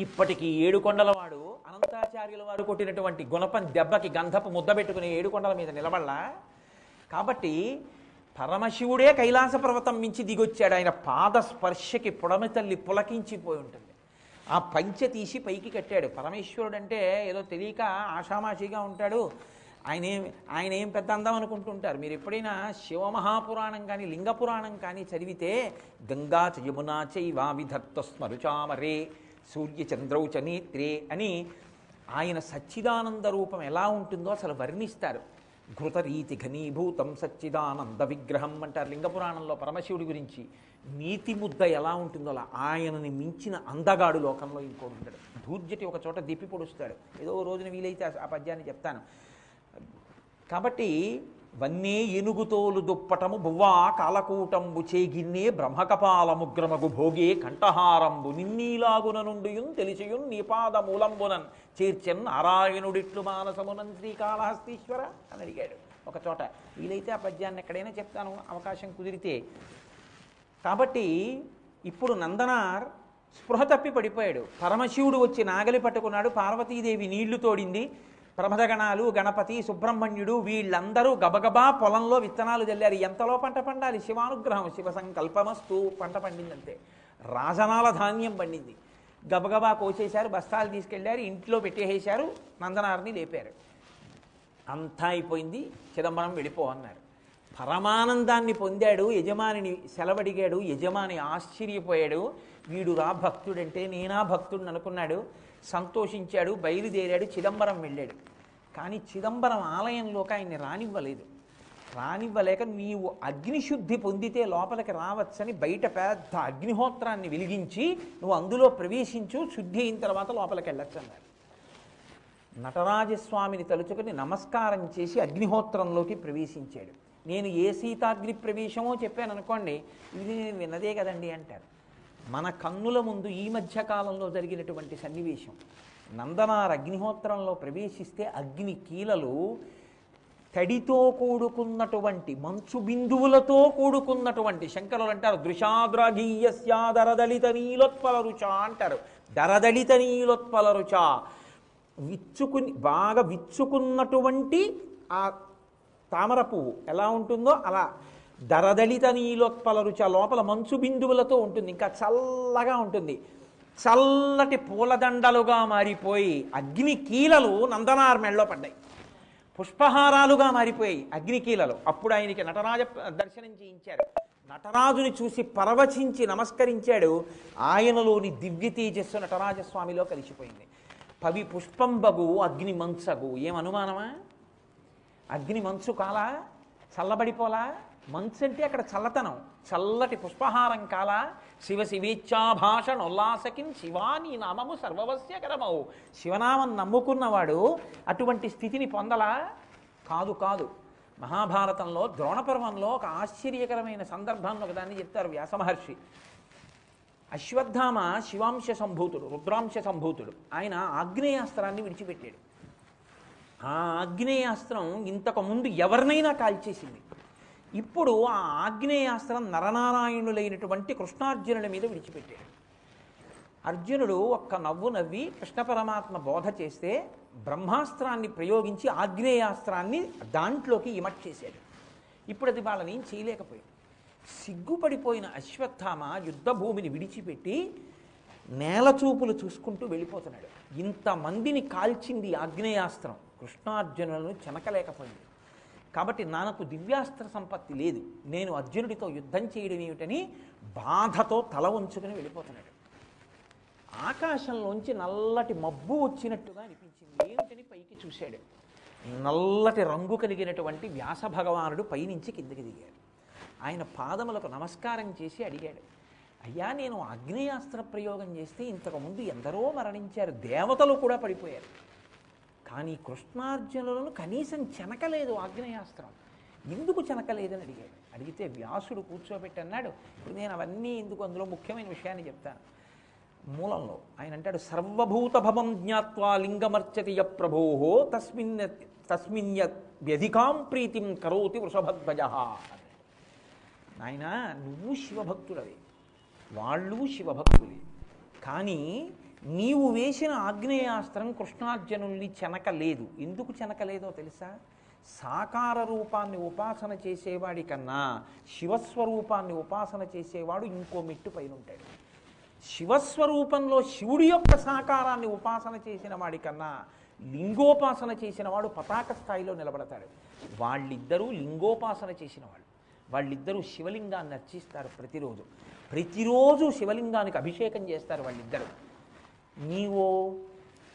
ఇప్పటికీ ఏడుకొండలవాడు అనంతాచార్యుల వారు కొట్టినటువంటి గుణపం దెబ్బకి గంధపు ముద్ద పెట్టుకుని ఏడుకొండల మీద నిలబడలా? కాబట్టి పరమశివుడే కైలాస పర్వతం మించి దిగొచ్చాడు. ఆయన పాద స్పర్శకి పుడమి తల్లి పులకించిపోయి ఉంటుంది. ఆ పంచె తీసి పైకి కట్టాడు. పరమేశ్వరుడు అంటే ఏదో తెలియక ఆషామాషిగా ఉంటాడు. ఆయన ఏం పెద్ద అందం అనుకుంటుంటారు. మీరు ఎప్పుడైనా శివమహాపురాణం కానీ లింగ పురాణం కానీ చదివితే గంగా చ యమునా చైవ విధత్త స్మరుచామరే సూర్యచంద్రౌ చ నేత్రే అని ఆయన సచ్చిదానంద రూపం ఎలా ఉంటుందో అసలు వర్ణిస్తారు. ఘృతరీతి ఘనీభూతం సచ్చిదానంద విగ్రహం అంటారు లింగపురాణంలో పరమశివుడి గురించి. నీతి ముద్ద ఎలా ఉంటుందో అలా ఆయనని మించిన అందగాడు లోకంలో ఇంకోటి ఉంటాడు. ధూర్జటి ఒక చోట దిప్పి పొడుస్తాడు. ఏదో రోజున వీలైతే ఆ పద్యాన్ని చెప్తాను. కాబట్టి వన్నే ఏనుగుతోలు దుప్పటము బువ్వా కాలకూటంబు చేగిన్నే బ్రహ్మకపాలముగ్రమగు భోగే కంఠహారంబు నిన్నీలాగున నుండియున్ తెలిసియున్ నీపాద మూలంబునన్ చేర్చెన్ నారాయణుడిట్లు మానసమునన్ శ్రీకాళహస్తీశ్వర అని అడిగాడు ఒక చోట. వీలైతే ఆ పద్యాన్ని ఎక్కడైనా చెప్తాను అవకాశం కుదిరితే. కాబట్టి ఇప్పుడు నందనార్ స్పృహ తప్పి పడిపోయాడు. పరమశివుడు వచ్చి నాగలి పట్టుకున్నాడు. పార్వతీదేవి నీళ్లు తోడింది. ప్రమదగణాలు, గణపతి, సుబ్రహ్మణ్యుడు వీళ్ళందరూ గబగబా పొలంలో విత్తనాలు జల్లారు. ఎంతలో పంట పండాలి? శివానుగ్రహం, శివ సంకల్పమస్తు. పంట పండిందంతే. రాజనాల ధాన్యం పండింది. గబగబా కోసేశారు, బస్తాలు తీసుకెళ్లారు, ఇంట్లో పెట్టేసేశారు, నందనారిని లేపారు. అంతా అయిపోయింది, చిదంబరం వెళ్ళిపో అన్నారు. పరమానందాన్ని పొందాడు. యజమానిని సెలవడిగాడు. యజమాని ఆశ్చర్యపోయాడు. వీడు రా భక్తుడంటే నేనా భక్తుడిని అనుకున్నాడు. సంతోషించాడు, బయలుదేరాడు, చిదంబరం వెళ్ళాడు. కానీ చిదంబరం ఆలయంలోకి ఆయన్ని రానివ్వలేక నీవు అగ్నిశుద్ధి పొందితే లోపలికి రావచ్చని బయట పెద్ద అగ్నిహోత్రాన్ని వెలిగించి నువ్వు అందులో ప్రవేశించు, శుద్ధి అయిన తర్వాత లోపలికి వెళ్ళొచ్చు అన్నారు. నటరాజస్వామిని తలుచుకుని నమస్కారం చేసి అగ్నిహోత్రంలోకి ప్రవేశించాడు. నేను ఏ సీతాగ్ని ప్రవేశమో చెప్పాను అనుకోండి, ఇది నేను విన్నదే కదండి అంటారు. మన కన్నుల ముందు ఈ మధ్య కాలంలో జరిగినటువంటి సన్నివేశం. నందనార్ అగ్నిహోత్రంలో ప్రవేశిస్తే అగ్ని కీలలు తడితో కూడుకున్నటువంటి మంచు బిందువులతో కూడుకున్నటువంటి, శంకరులు అంటారు దృశాద్రగీయస్యాదరదళిత నీలోత్పల రుచ అంటారు. దరదళిత నీలోత్పల రుచ, బాగా విచ్చుకున్నటువంటి ఆ తామర పువ్వు ఎలా ఉంటుందో అలా దరదళిత నీలోత్పల రుచ, లోపల మంచు బిందువులతో ఉంటుంది, ఇంకా చల్లగా ఉంటుంది. చల్లటి పూలదండలుగా మారిపోయి అగ్ని కీలలు నందనార్ మెళ్ళలో పడ్డాయి, పుష్పహారాలుగా మారిపోయాయి అగ్ని కీలలు. అప్పుడు ఆయనకి నటరాజ దర్శనం చేయించారు. నటరాజుని చూసి పరవశించి నమస్కరించాడు. ఆయనలోని దివ్య తేజస్సు నటరాజస్వామిలో కలిసిపోయింది. పవి పుష్పంబగు అగ్ని మంచగు, ఏం అనుమానమా? అగ్ని మంచు కాలా, చల్లబడిపోలా? మంచు అంటే అక్కడ చల్లతనం. చల్లటి పుష్పహారం కాలా? శివ శివేచ్ఛాభాషణ ఉల్లాసకిన్ శివాని నామము సర్వవస్య కరమవు. శివనామం నమ్ముకున్నవాడు అటువంటి స్థితిని పొందలా? కాదు కాదు. మహాభారతంలో ద్రోణపర్వంలో ఒక ఆశ్చర్యకరమైన సందర్భాన్ని ఒకదాన్ని చెప్తారు వ్యాసమహర్షి. అశ్వత్థామ శివాంశ సంభూతుడు, రుద్రాంశ సంభూతుడు. ఆయన ఆగ్నేయాస్త్రాన్ని విడిచిపెట్టాడు. ఆ ఆగ్నేయాస్త్రం ఇంతకు ముందు ఎవరినైనా కాల్చేసింది. ఇప్పుడు ఆ ఆగ్నేయాస్త్రం నరనారాయణులైనటువంటి కృష్ణార్జునుల మీద విడిచిపెట్టాడు. అర్జునుడు ఒక్క నవ్వు నవ్వి కృష్ణ పరమాత్మ బోధ చేస్తే బ్రహ్మాస్త్రాన్ని ప్రయోగించి ఆగ్నేయాస్త్రాన్ని దాంట్లోకి ఇమర్చేశాడు. ఇప్పుడు అది వాళ్ళని చేయలేకపోయింది. సిగ్గుపడిపోయిన అశ్వత్థామ యుద్ధభూమిని విడిచిపెట్టి నేలచూపులు చూసుకుంటూ వెళ్ళిపోతున్నాడు. ఇంతమందిని కాల్చింది ఆగ్నేయాస్త్రం, కృష్ణార్జునులను చెనకలేకపోయింది. కాబట్టి నాకు దివ్యాస్త్ర సంపత్తి లేదు, నేను అర్జునుడితో యుద్ధం చేయడం ఏమిటని బాధతో తల వంచుకుని వెళ్ళిపోతున్నాడు. ఆకాశంలోంచి నల్లటి మబ్బు వచ్చినట్టుగా అనిపించింది. ఏమిటని పైకి చూశాడు. నల్లటి రంగు కలిగినటువంటి వ్యాస భగవానుడు పైనుంచి కిందకి దిగాడు. ఆయన పాదములకు నమస్కారం చేసి అడిగాడు, అయ్యా నేను ఆగ్నేయాస్త్ర ప్రయోగం చేస్తే ఇంతకుముందు ఎందరో మరణించారు, దేవతలు కూడా పడిపోయారు, కానీ కృష్ణార్జునులను కనీసం చెనకలేదు ఆగ్నేయాస్త్రం, ఎందుకు చెనకలేదని అడిగాడు. అడిగితే వ్యాసుడు కూర్చోబెట్టి అన్నాడు, ఇప్పుడు నేను అవన్నీ ఎందుకు, అందులో ముఖ్యమైన విషయాన్ని చెప్తాను. మూలంలో ఆయన అంటాడు, సర్వభూత భవం జ్ఞాత్వా లింగమర్చతి య ప్రభోహో తస్మిన్ వ్యధికాం ప్రీతిం కరోతి వృషభధ్వజ. నాయన నువ్వు శివభక్తుడవే, వాళ్ళు శివభక్తులే, కానీ నీవు వేసిన ఆగ్నేయాస్త్రం కృష్ణార్జునుల్ని చెనకలేదు. ఎందుకు చెనకలేదో తెలుసా? సాకార రూపాన్ని ఉపాసన చేసేవాడి కన్నా శివస్వరూపాన్ని ఉపాసన చేసేవాడు ఇంకో మెట్టు పైన ఉంటాడు. శివస్వరూపంలో శివుడి యొక్క సాకారాన్ని ఉపాసన చేసిన వాడి కన్నా లింగోపాసన చేసిన వాడు పతాక స్థాయిలో నిలబడతాడు. వాళ్ళిద్దరూ లింగోపాసన చేసిన వాళ్ళు, వాళ్ళిద్దరూ శివలింగాన్ని అర్చిస్తారు. ప్రతిరోజు శివలింగానికి అభిషేకం చేస్తారు వాళ్ళిద్దరూ. నీవో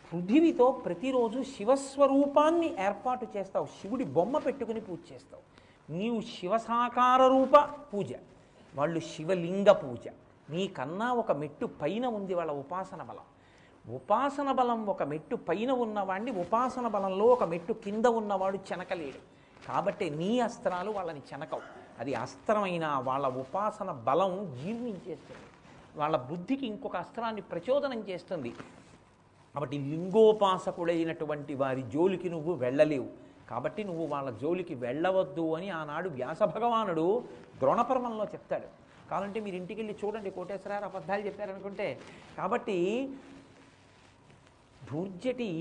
పృథివితో ప్రతిరోజు శివస్వరూపాన్ని ఏర్పాటు చేస్తావు, శివుడి బొమ్మ పెట్టుకుని పూజ చేస్తావు. నీవు శివసాకార రూప పూజ, వాళ్ళు శివలింగ పూజ. నీకన్నా ఒక మెట్టు పైన ఉంది వాళ్ళ ఉపాసన బలం. ఉపాసన బలం ఒక మెట్టు పైన ఉన్నవాడిని ఉపాసన బలంలో ఒక మెట్టు కింద ఉన్నవాడు చెనకలేడు. కాబట్టి నీ అస్త్రాలు వాళ్ళని చెనకవు. అది అస్త్రమైన వాళ్ళ ఉపాసన బలం జీర్ణించేస్తుంది, వాళ్ళ బుద్ధికి ఇంకొక అస్త్రాన్ని ప్రచోదనం చేస్తుంది. కాబట్టి లింగోపాసకుడైనటువంటి వారి జోలికి నువ్వు వెళ్ళలేవు. కాబట్టి నువ్వు వాళ్ళ జోలికి వెళ్ళవద్దు అని ఆనాడు వ్యాస భగవానుడు ద్రోణపర్వంలో చెప్తాడు. కావాలంటే మీరు ఇంటికి వెళ్ళి చూడండి, కోటేశ్వరారు అబద్ధాలు చెప్పారనుకుంటే. కాబట్టి ధూర్జటి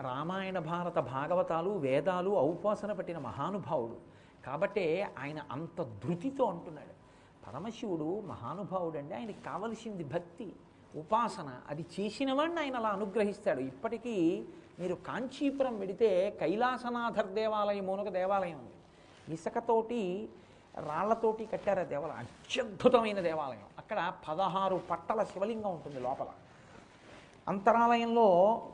రామాయణ భారత భాగవతాలు వేదాలు ఔపాసన పట్టిన మహానుభావుడు. కాబట్టే ఆయన అంత ధృతితో అంటున్నాడు. పరమశివుడు మహానుభావుడు అండి, ఆయనకి కావలసింది భక్తి ఉపాసన, అది చేసిన వాడిని ఆయన అలా అనుగ్రహిస్తాడు. ఇప్పటికీ మీరు కాంచీపురం వెడితే కైలాసనాథర్ దేవాలయం ఒక దేవాలయం ఉంది. ఇసుకతోటి రాళ్లతోటి కట్టారు ఆ దేవాలయం, అత్యద్భుతమైన దేవాలయం. అక్కడ 16 పట్టల శివలింగం ఉంటుంది లోపల. అంతరాలయంలో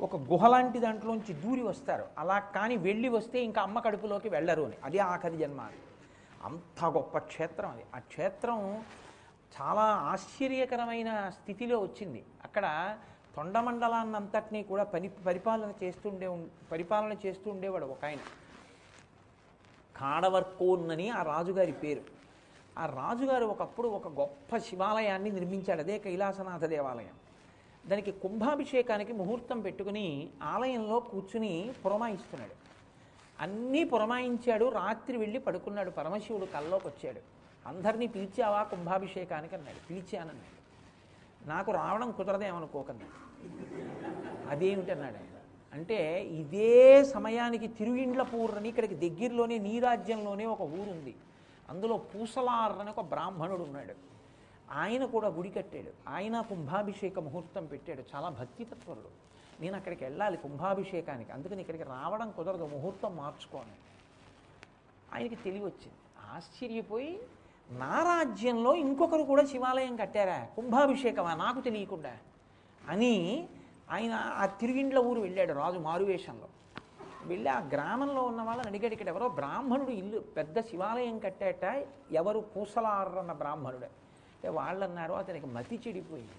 ఒక గుహలాంటి దాంట్లోంచి దూరి వస్తారు. అలా కానీ వెళ్ళి వస్తే ఇంకా అమ్మ కడుపులోకి వెళ్ళరు అని, అదే ఆఖరి జన్మ. అంత గొప్ప క్షేత్రం అది. ఆ క్షేత్రం చాలా ఆశ్చర్యకరమైన స్థితిలో వచ్చింది. అక్కడ తొండమండలాన్నంతటినీ కూడా పరిపాలన చేస్తూ ఉండేవాడు ఒక ఆయన, కాడవర్కోన్ అని ఆ రాజుగారి పేరు. ఆ రాజుగారు ఒకప్పుడు ఒక గొప్ప శివాలయాన్ని నిర్మించాడు, అదే కైలాసనాథ దేవాలయం. దానికి కుంభాభిషేకానికి ముహూర్తం పెట్టుకుని ఆలయంలో కూర్చుని పురమాయిస్తున్నాడు. అన్నీ పురమాయించాడు. రాత్రి వెళ్ళి పడుకున్నాడు. పరమశివుడు కల్లోకి వచ్చాడు. అందరినీ పిలిచావా కుంభాభిషేకానికి అన్నాడు. పిలిచానన్నాడు. నాకు రావడం కుదరదేమనుకోకన్నాడు. అదేమిటన్నాడు ఆయన. అంటే ఇదే సమయానికి తిరుయిండ్లపూర్రని ఇక్కడికి దగ్గరలోనే నీరాజ్యంలోనే ఒక ఊరుంది. అందులో పూసలార్ అని ఒక బ్రాహ్మణుడు ఉన్నాడు. ఆయన కూడా గుడి కట్టాడు. ఆయన కుంభాభిషేక ముహూర్తం పెట్టాడు. చాలా భక్తితత్పరుడు. నేను అక్కడికి వెళ్ళాలి కుంభాభిషేకానికి, అందుకని ఇక్కడికి రావడం కుదరదు, ముహూర్తం మార్చుకోని. ఆయనకి తెలివి వచ్చింది. ఆశ్చర్యపోయి, నా రాజ్యంలో ఇంకొకరు కూడా శివాలయం కట్టారా, కుంభాభిషేకమా నాకు తెలియకుండా అని ఆయన ఆ తిరుగిండ్ల ఊరు వెళ్ళాడు రాజు మారువేషంలో. వెళ్ళి ఆ గ్రామంలో ఉన్న వాళ్ళని అడిగాడు, ఇక్కడ ఎవరో బ్రాహ్మణుడు ఇల్లు పెద్ద శివాలయం కట్టాట, ఎవరు పూసలారన్న బ్రాహ్మణుడే. అంటే వాళ్ళు అన్నారు, అతనికి మతి చెడిపోయింది,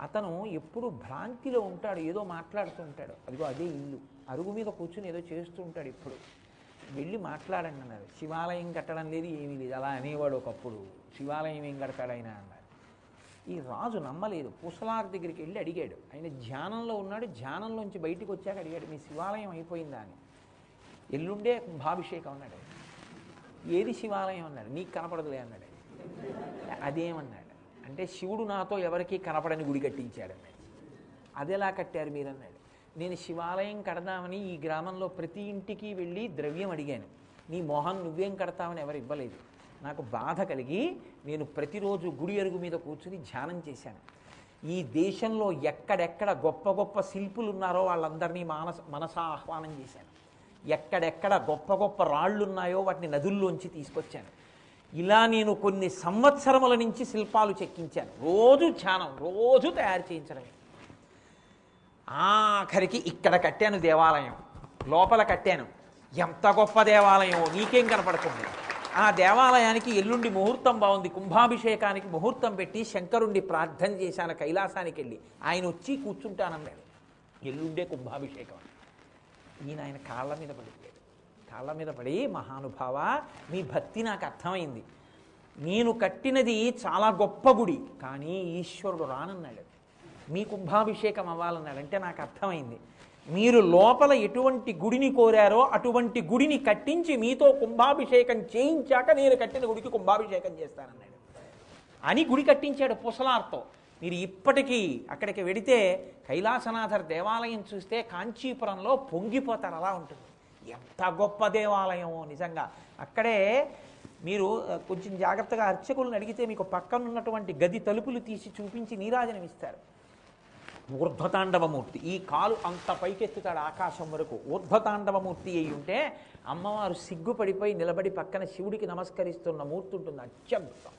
అతను ఎప్పుడు భ్రాంతిలో ఉంటాడు, ఏదో మాట్లాడుతూ ఉంటాడు, అదిగో అదే ఇల్లు, అరుగు మీద కూర్చుని ఏదో చేస్తూ ఉంటాడు, ఇప్పుడు వెళ్ళి మాట్లాడండి అన్నారు. శివాలయం కట్టడం లేదు, ఏమీ లేదు, అలా అనేవాడు ఒకప్పుడు, శివాలయం ఏం కడతాడైనా అన్నారు. ఈ రాజు నమ్మలేదు. పూసలార్ దగ్గరికి వెళ్ళి అడిగాడు. ఆయన ధ్యానంలో ఉన్నాడు. ధ్యానంలోంచి బయటికి వచ్చాక అడిగాడు, మీ శివాలయం అయిపోయిందా అని. ఎల్లుండే కుంభాభిషేకం అన్నాడు. ఏది శివాలయం అన్నాడు. నీకు కనపడదులే అన్నాడు. అదేమన్నాడు అంటే, శివుడు నాతో ఎవరికీ కనపడని గుడి కట్టించాడన్నాడు. అది ఎలా కట్టారు మీరు అన్నాడు. నేను శివాలయం కడదామని ఈ గ్రామంలో ప్రతి ఇంటికి వెళ్ళి ద్రవ్యం అడిగాను, నీ మోహన్ నువ్వేం కడతామని ఎవరు ఇవ్వలేదు. నాకు బాధ కలిగి నేను ప్రతిరోజు గుడి అరుగు మీద కూర్చుని ధ్యానం చేశాను. ఈ దేశంలో ఎక్కడెక్కడ గొప్ప గొప్ప శిల్పులు ఉన్నారో వాళ్ళందరినీ మనసా ఆహ్వానం చేశాను. ఎక్కడెక్కడ గొప్ప గొప్ప రాళ్ళు ఉన్నాయో వాటిని నదుల్లోంచి తీసుకొచ్చాను. ఇలా నేను కొన్ని సంవత్సరముల నుంచి శిల్పాలు చెక్కించాను. రోజు ధ్యానం, రోజు తయారు చేయించడమే. ఆఖరికి ఇక్కడ కట్టాను దేవాలయం, లోపల కట్టాను. ఎంత గొప్ప దేవాలయం, నీకేం కనపడుతుంది. ఆ దేవాలయానికి ఎల్లుండి ముహూర్తం బాగుంది, కుంభాభిషేకానికి ముహూర్తం పెట్టి శంకరుణ్ణి ప్రార్థన చేశాను కైలాసానికి వెళ్ళి. ఆయన వచ్చి కూర్చుంటానన్నాడు. ఎల్లుండే కుంభాభిషేకం. ఆయన కాళ్ళ మీద పడిపోయాడు. కాళ్ళ మీద పడి, మహానుభావ మీ భక్తి నాకు అర్థమైంది, నేను కట్టినది చాలా గొప్ప గుడి, కానీ ఈశ్వరుడు రానన్నాడు, మీ కుంభాభిషేకం అవ్వాలన్నాడు. అంటే నాకు అర్థమైంది, మీరు లోపల ఎటువంటి గుడిని కోరారో అటువంటి గుడిని కట్టించి మీతో కుంభాభిషేకం చేయించాక నేను కట్టిన గుడికి కుంభాభిషేకం చేస్తానన్నాడు. అని గుడి కట్టించాడు పూసలార్తో. మీరు ఇప్పటికీ అక్కడికి వెడితే కైలాసనాథర్ దేవాలయం చూస్తే కాంచీపురంలో పొంగిపోతారు, అలా ఉంటుంది. ఎంత గొప్ప దేవాలయమో నిజంగా. అక్కడే మీరు కొంచెం జాగ్రత్తగా అర్చకులను అడిగితే మీకు పక్కనున్నటువంటి గది తలుపులు తీసి చూపించి నీరాజనం ఇస్తారు. ఊర్ధ్వతాండవమూర్తి, ఈ కాలు అంత పైకెత్తుతాడు ఆకాశం వరకు. ఊర్ధ్వతాండవమూర్తి అయి ఉంటే అమ్మవారు సిగ్గుపడిపోయి నిలబడి పక్కన శివుడికి నమస్కరిస్తున్న మూర్తి ఉంటుంది. అత్యద్భుతం.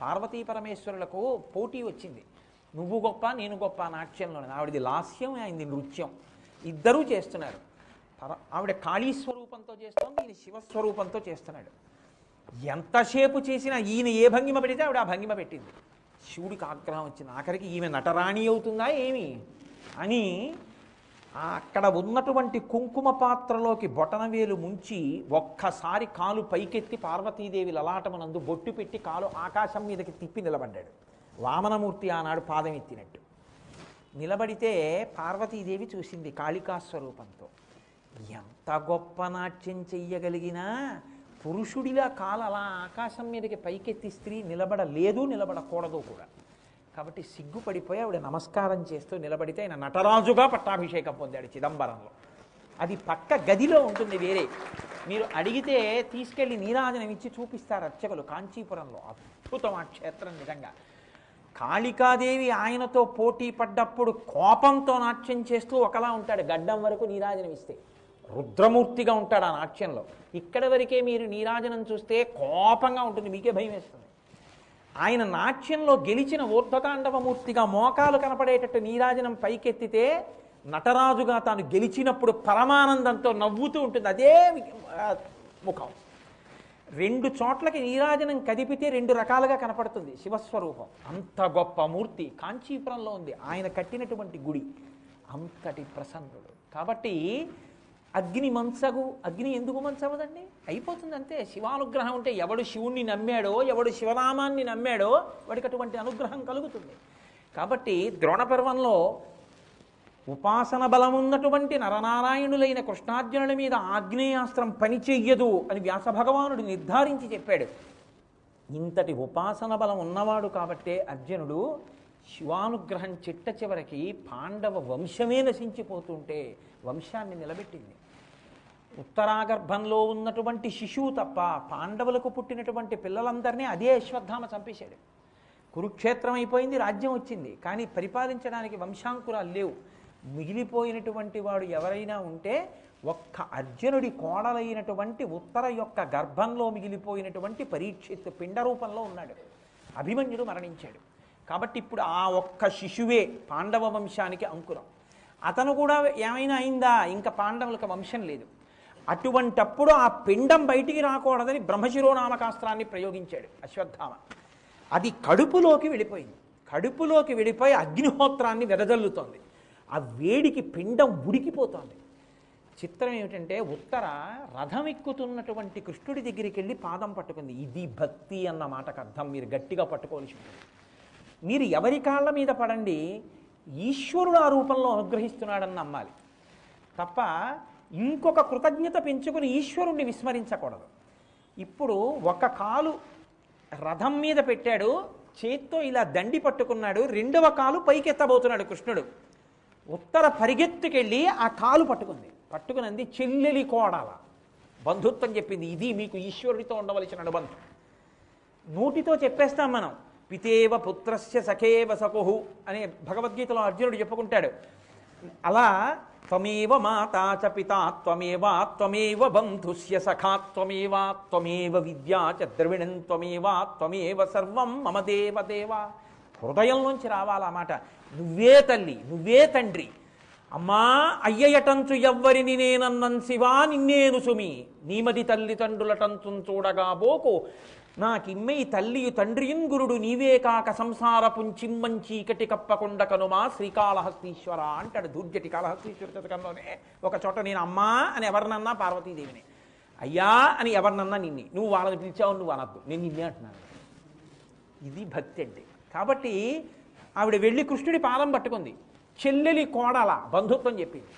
పార్వతీ పరమేశ్వరులకు పోటీ వచ్చింది, నువ్వు గొప్ప నేను గొప్ప నాట్యంలోనే. ఆవిడది లాస్యం, ఆయనది నృత్యం, ఇద్దరూ చేస్తున్నారు. ఆవిడ కాళీ స్వరూపంతో చేస్తోంది, ఈయన శివస్వరూపంతో చేస్తున్నాడు. ఎంతసేపు చేసినా ఈయన ఏ భంగిమ పెడితే ఆవిడ ఆ భంగిమ పెట్టింది. శివుడికి ఆగ్రహం వచ్చింది. ఆఖరికి ఈమె నటరాణి అవుతుందా ఏమి అని అక్కడ ఉన్నటువంటి కుంకుమ పాత్రలోకి బొటనవేలు ముంచి ఒక్కసారి కాలు పైకెత్తి పార్వతీదేవి లలాటమునందు బొట్టు పెట్టి కాలు ఆకాశం మీదకి తిప్పి నిలబడ్డాడు. వామనమూర్తి ఆనాడు పాదం ఎత్తినట్టు నిలబడితే పార్వతీదేవి చూసింది కాళికా స్వరూపంతో. ఎంత గొప్ప నాట్యం చెయ్యగలిగినా పురుషుడిలా కాలు అలా ఆకాశం మీదకి పైకెత్తి స్త్రీ నిలబడలేదు, నిలబడకూడదు కూడా. కాబట్టి సిగ్గుపడిపోయి ఆవిడ నమస్కారం చేస్తూ నిలబడితే ఆయన నటరాజుగా పట్టాభిషేకం పొందాడు చిదంబరంలో. అది పక్క గదిలో ఉంటుంది వేరే. మీరు అడిగితే తీసుకెళ్ళి నీరాజనం ఇచ్చి చూపిస్తారు అర్చకులు కాంచీపురంలో. అద్భుతం ఆ క్షేత్రం నిజంగా. కాళికాదేవి ఆయనతో పోటీ పడ్డప్పుడు కోపంతో నాట్యం చేస్తూ ఒకలా ఉంటాడు, గడ్డం వరకు నీరాజనం ఇస్తే రుద్రమూర్తిగా ఉంటాడు ఆ నాట్యంలో. ఇక్కడ వరకే మీరు నీరాజనం చూస్తే కోపంగా ఉంటుంది, మీకే భయం వేస్తుంది. ఆయన నాట్యంలో గెలిచిన ఊర్ధ్వతాండవమూర్తిగా మోకాలు కనపడేటట్టు నీరాజనం పైకెత్తితే నటరాజుగా తాను గెలిచినప్పుడు పరమానందంతో నవ్వుతూ ఉంటుంది, అదే ముఖం. రెండు చోట్లకి నీరాజనం కదిపితే రెండు రకాలుగా కనపడుతుంది శివస్వరూపం. అంత గొప్ప మూర్తి కాంచీపురంలో ఉంది ఆయన కట్టినటువంటి గుడి. అంతటి ప్రసన్నుడు కాబట్టి అగ్ని మంచగు, అగ్ని ఎందుకు మంచవదండి? అయిపోతుంది అంతే. శివానుగ్రహం ఉంటే ఎవడు శివుణ్ణి నమ్మాడో, ఎవడు శివనామాన్ని నమ్మాడో వాడికి అటువంటి అనుగ్రహం కలుగుతుంది. కాబట్టి ద్రోణ పర్వంలో ఉపాసన బలమున్నటువంటి నరనారాయణులైన కృష్ణార్జునుల మీద ఆగ్నేయాస్త్రం పనిచెయ్యదు అని వ్యాసభగవానుడు నిర్ధారించి చెప్పాడు. ఇంతటి ఉపాసన బలం ఉన్నవాడు కాబట్టే అర్జునుడు శివానుగ్రహం చిట్ట చివరికి పాండవ వంశమే నశించిపోతుంటే వంశాన్ని నిలబెట్టింది. ఉత్తరాగర్భంలో ఉన్నటువంటి శిశువు తప్ప పాండవులకు పుట్టినటువంటి పిల్లలందరినీ అదే అశ్వత్థామ చంపేశాడు. కురుక్షేత్రం అయిపోయింది, రాజ్యం వచ్చింది, కానీ పరిపాలించడానికి వంశాంకురాలు లేవు. మిగిలిపోయినటువంటి వాడు ఎవరైనా ఉంటే ఒక్క అర్జునుడి కోడలైనటువంటి ఉత్తర యొక్క గర్భంలో మిగిలిపోయినటువంటి పరీక్షిత్ పిండ రూపంలో ఉన్నాడు. అభిమన్యుడు మరణించాడు కాబట్టి ఇప్పుడు ఆ ఒక్క శిశువే పాండవ వంశానికి అంకురం. అతను కూడా ఏమైనా అయిందా, ఇంకా పాండవులకు వంశం లేదు. అటువంటప్పుడు ఆ పిండం బయటికి రాకూడదని బ్రహ్మశిరోనామకాస్త్రాన్ని ప్రయోగించాడు అశ్వత్థామ. అది కడుపులోకి వెళ్ళిపోయింది. కడుపులోకి వెళ్ళిపోయి అగ్నిహోత్రాన్ని వెదజల్లుతోంది. ఆ వేడికి పిండం ఉడికిపోతోంది. చిత్రం ఏమిటంటే ఉత్తర రథం ఎక్కుతున్నటువంటి కృష్ణుడి దగ్గరికి వెళ్ళి పాదం పట్టుకుంది. ఇది భక్తి అన్న మాటకు అర్థం మీరు గట్టిగా పట్టుకోవాల్సి ఉంటుంది. మీరు ఎవరి కాళ్ళ మీద పడండి, ఈశ్వరుడు ఆ రూపంలో అనుగ్రహిస్తున్నాడని నమ్మాలి తప్ప ఇంకొక కృతజ్ఞత పెంచుకుని ఈశ్వరుణ్ణి విస్మరించకూడదు. ఇప్పుడు ఒక కాలు రథం మీద పెట్టాడు, చేత్తో ఇలా దండి పట్టుకున్నాడు, రెండవ కాలు పైకెత్తబోతున్నాడు కృష్ణుడు. ఉత్తర పరిగెత్తుకెళ్ళి ఆ కాలు పట్టుకునంది చెల్లెలి కోడల బంధుత్వం చెప్పింది. ఇది మీకు ఈశ్వరుడితో ఉండవలసిన అనుబంధం. నోటితో చెప్పేస్తాం మనం, పితేవ పుత్రస్య సఖేవ సకుహు అనే భగవద్గీతలో అర్జునుడు చెప్పుకుంటాడు. అలా త్వమేవ మాతా చ పితా త్వమేవ త్వమేవ బంధుస్య సఖా త్వమేవ త్వమేవ విద్యా చ ద్రవిణం త్వమేవ త్వమేవ సర్వం మమ దేవ దేవ. హృదయంలోంచి రావాలా మాట. నువ్వే తల్లి, నువ్వే తండ్రి. అమ్మా అయ్యయటంచు ఎవ్వరిని నేనన్నం శివా నిన్నేను సుమి, నీమది తల్లిదండ్రులటంచు చూడగా బోకు, నాకిమ్మై తల్లియు తండ్రియున్ గురుడు నీవే కాక సంసారపుం చిమ్మంచీకటి కప్పకుండా కనుమా శ్రీకాళహస్తీశ్వర అంటాడు దూర్జటి. కాళహస్తీశ్వర శతకంలోనే ఒక చోట నేను అమ్మా అని ఎవరినన్నా పార్వతీదేవిని, అయ్యా అని ఎవరినన్నా నిన్ని, నువ్వు వాళ్ళని పిలిచావు నువ్వు అనద్దు, నేను నిన్నే అంటున్నాను. ఇది భక్తి అంటే. కాబట్టి ఆవిడ వెళ్ళి కృష్ణుడి పాదం పట్టుకుంది. చెల్లెలి కోడల బంధుత్వం చెప్పింది.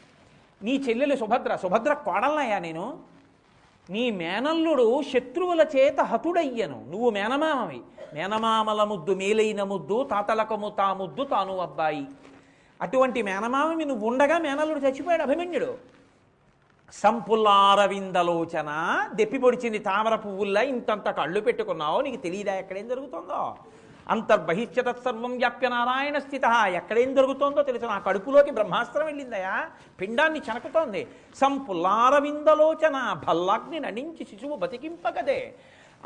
నీ చెల్లెలి సుభద్ర కోడలనయ్యా నేను, నీ మేనల్లుడు శత్రువుల చేత హతుడయ్యను, నువ్వు మేనమామవి. మేనమామల ముద్దు మేలైన ముద్దు, తాతలకము తా ముద్దు తాను అబ్బాయి. అటువంటి మేనమామవి నువ్వు ఉండగా మేనల్లుడు చచ్చిపోయాడు అభిమన్యుడు. సంపుల్లారవిందలోచన దెప్పి పొడిచింది తామర పువ్వుల్లా ఇంతంత కళ్ళు పెట్టుకున్నావు, నీకు తెలియదా ఎక్కడేం జరుగుతుందో? అంతర్బహిష్యత సర్వం వ్యాప్య నారాయణ స్థిత, ఎక్కడేం జరుగుతోందో తెలుసు. నా కడుపులోకి బ్రహ్మాస్త్రం వెళ్ళిందయా, పిండాన్ని చనకుతోంది. సంపుల్లారవిందలోచన భల్లాగ్ని నడించి శిశువు బతికింపగదే.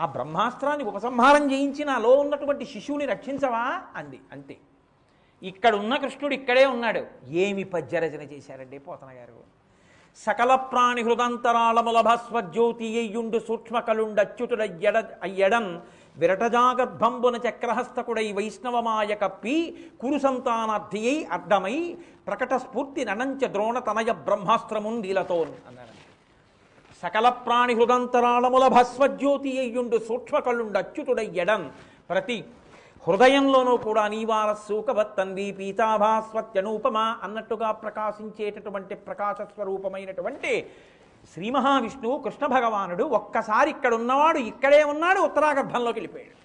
ఆ బ్రహ్మాస్త్రాన్ని ఉపసంహారం చేయించి నాలో ఉన్నటువంటి శిశువుని రక్షించవా అంది. అంతే. ఇక్కడ ఉన్న కృష్ణుడు ఇక్కడే ఉన్నాడు. ఏమి పద్యరచన చేశారండి పోతన గారు. సకల ప్రాణి హృదంతరాళముల భాస్వజ్యోతి అయ్యుండు సూక్ష్మ కలుండచ్యుతుడ అయ్యడన్ విరటజాగర్భంబున చక్రహస్తకుడై వైష్ణవమాయ కప్పి కురు సంతానార్థియై అడ్డమై ప్రకట స్ఫూర్తి ననంచ ద్రోణ తనయ బ్రహ్మాస్త్రమున్ నీలతోన్ అన్నాడు. సకల ప్రాణి హృదంతరాళముల భస్వజ్యోతి అయ్యుండు సూక్ష్మ కలుండచ్యుతుడయ్యడన్, ప్రతి హృదయంలోనూ కూడా నీవార సూకవత్తంది పీతాభాస్వత్యనూపమా అన్నట్టుగా ప్రకాశించేటటువంటి ప్రకాశ స్వరూపమైనటువంటి శ్రీ మహావిష్ణువు కృష్ణ భగవానుడు ఒక్కసారి ఇక్కడ ఉన్నవాడు ఇక్కడే ఉన్నాడు, ఉత్తరాగర్భంలోకి వెళ్ళిపోయాడు.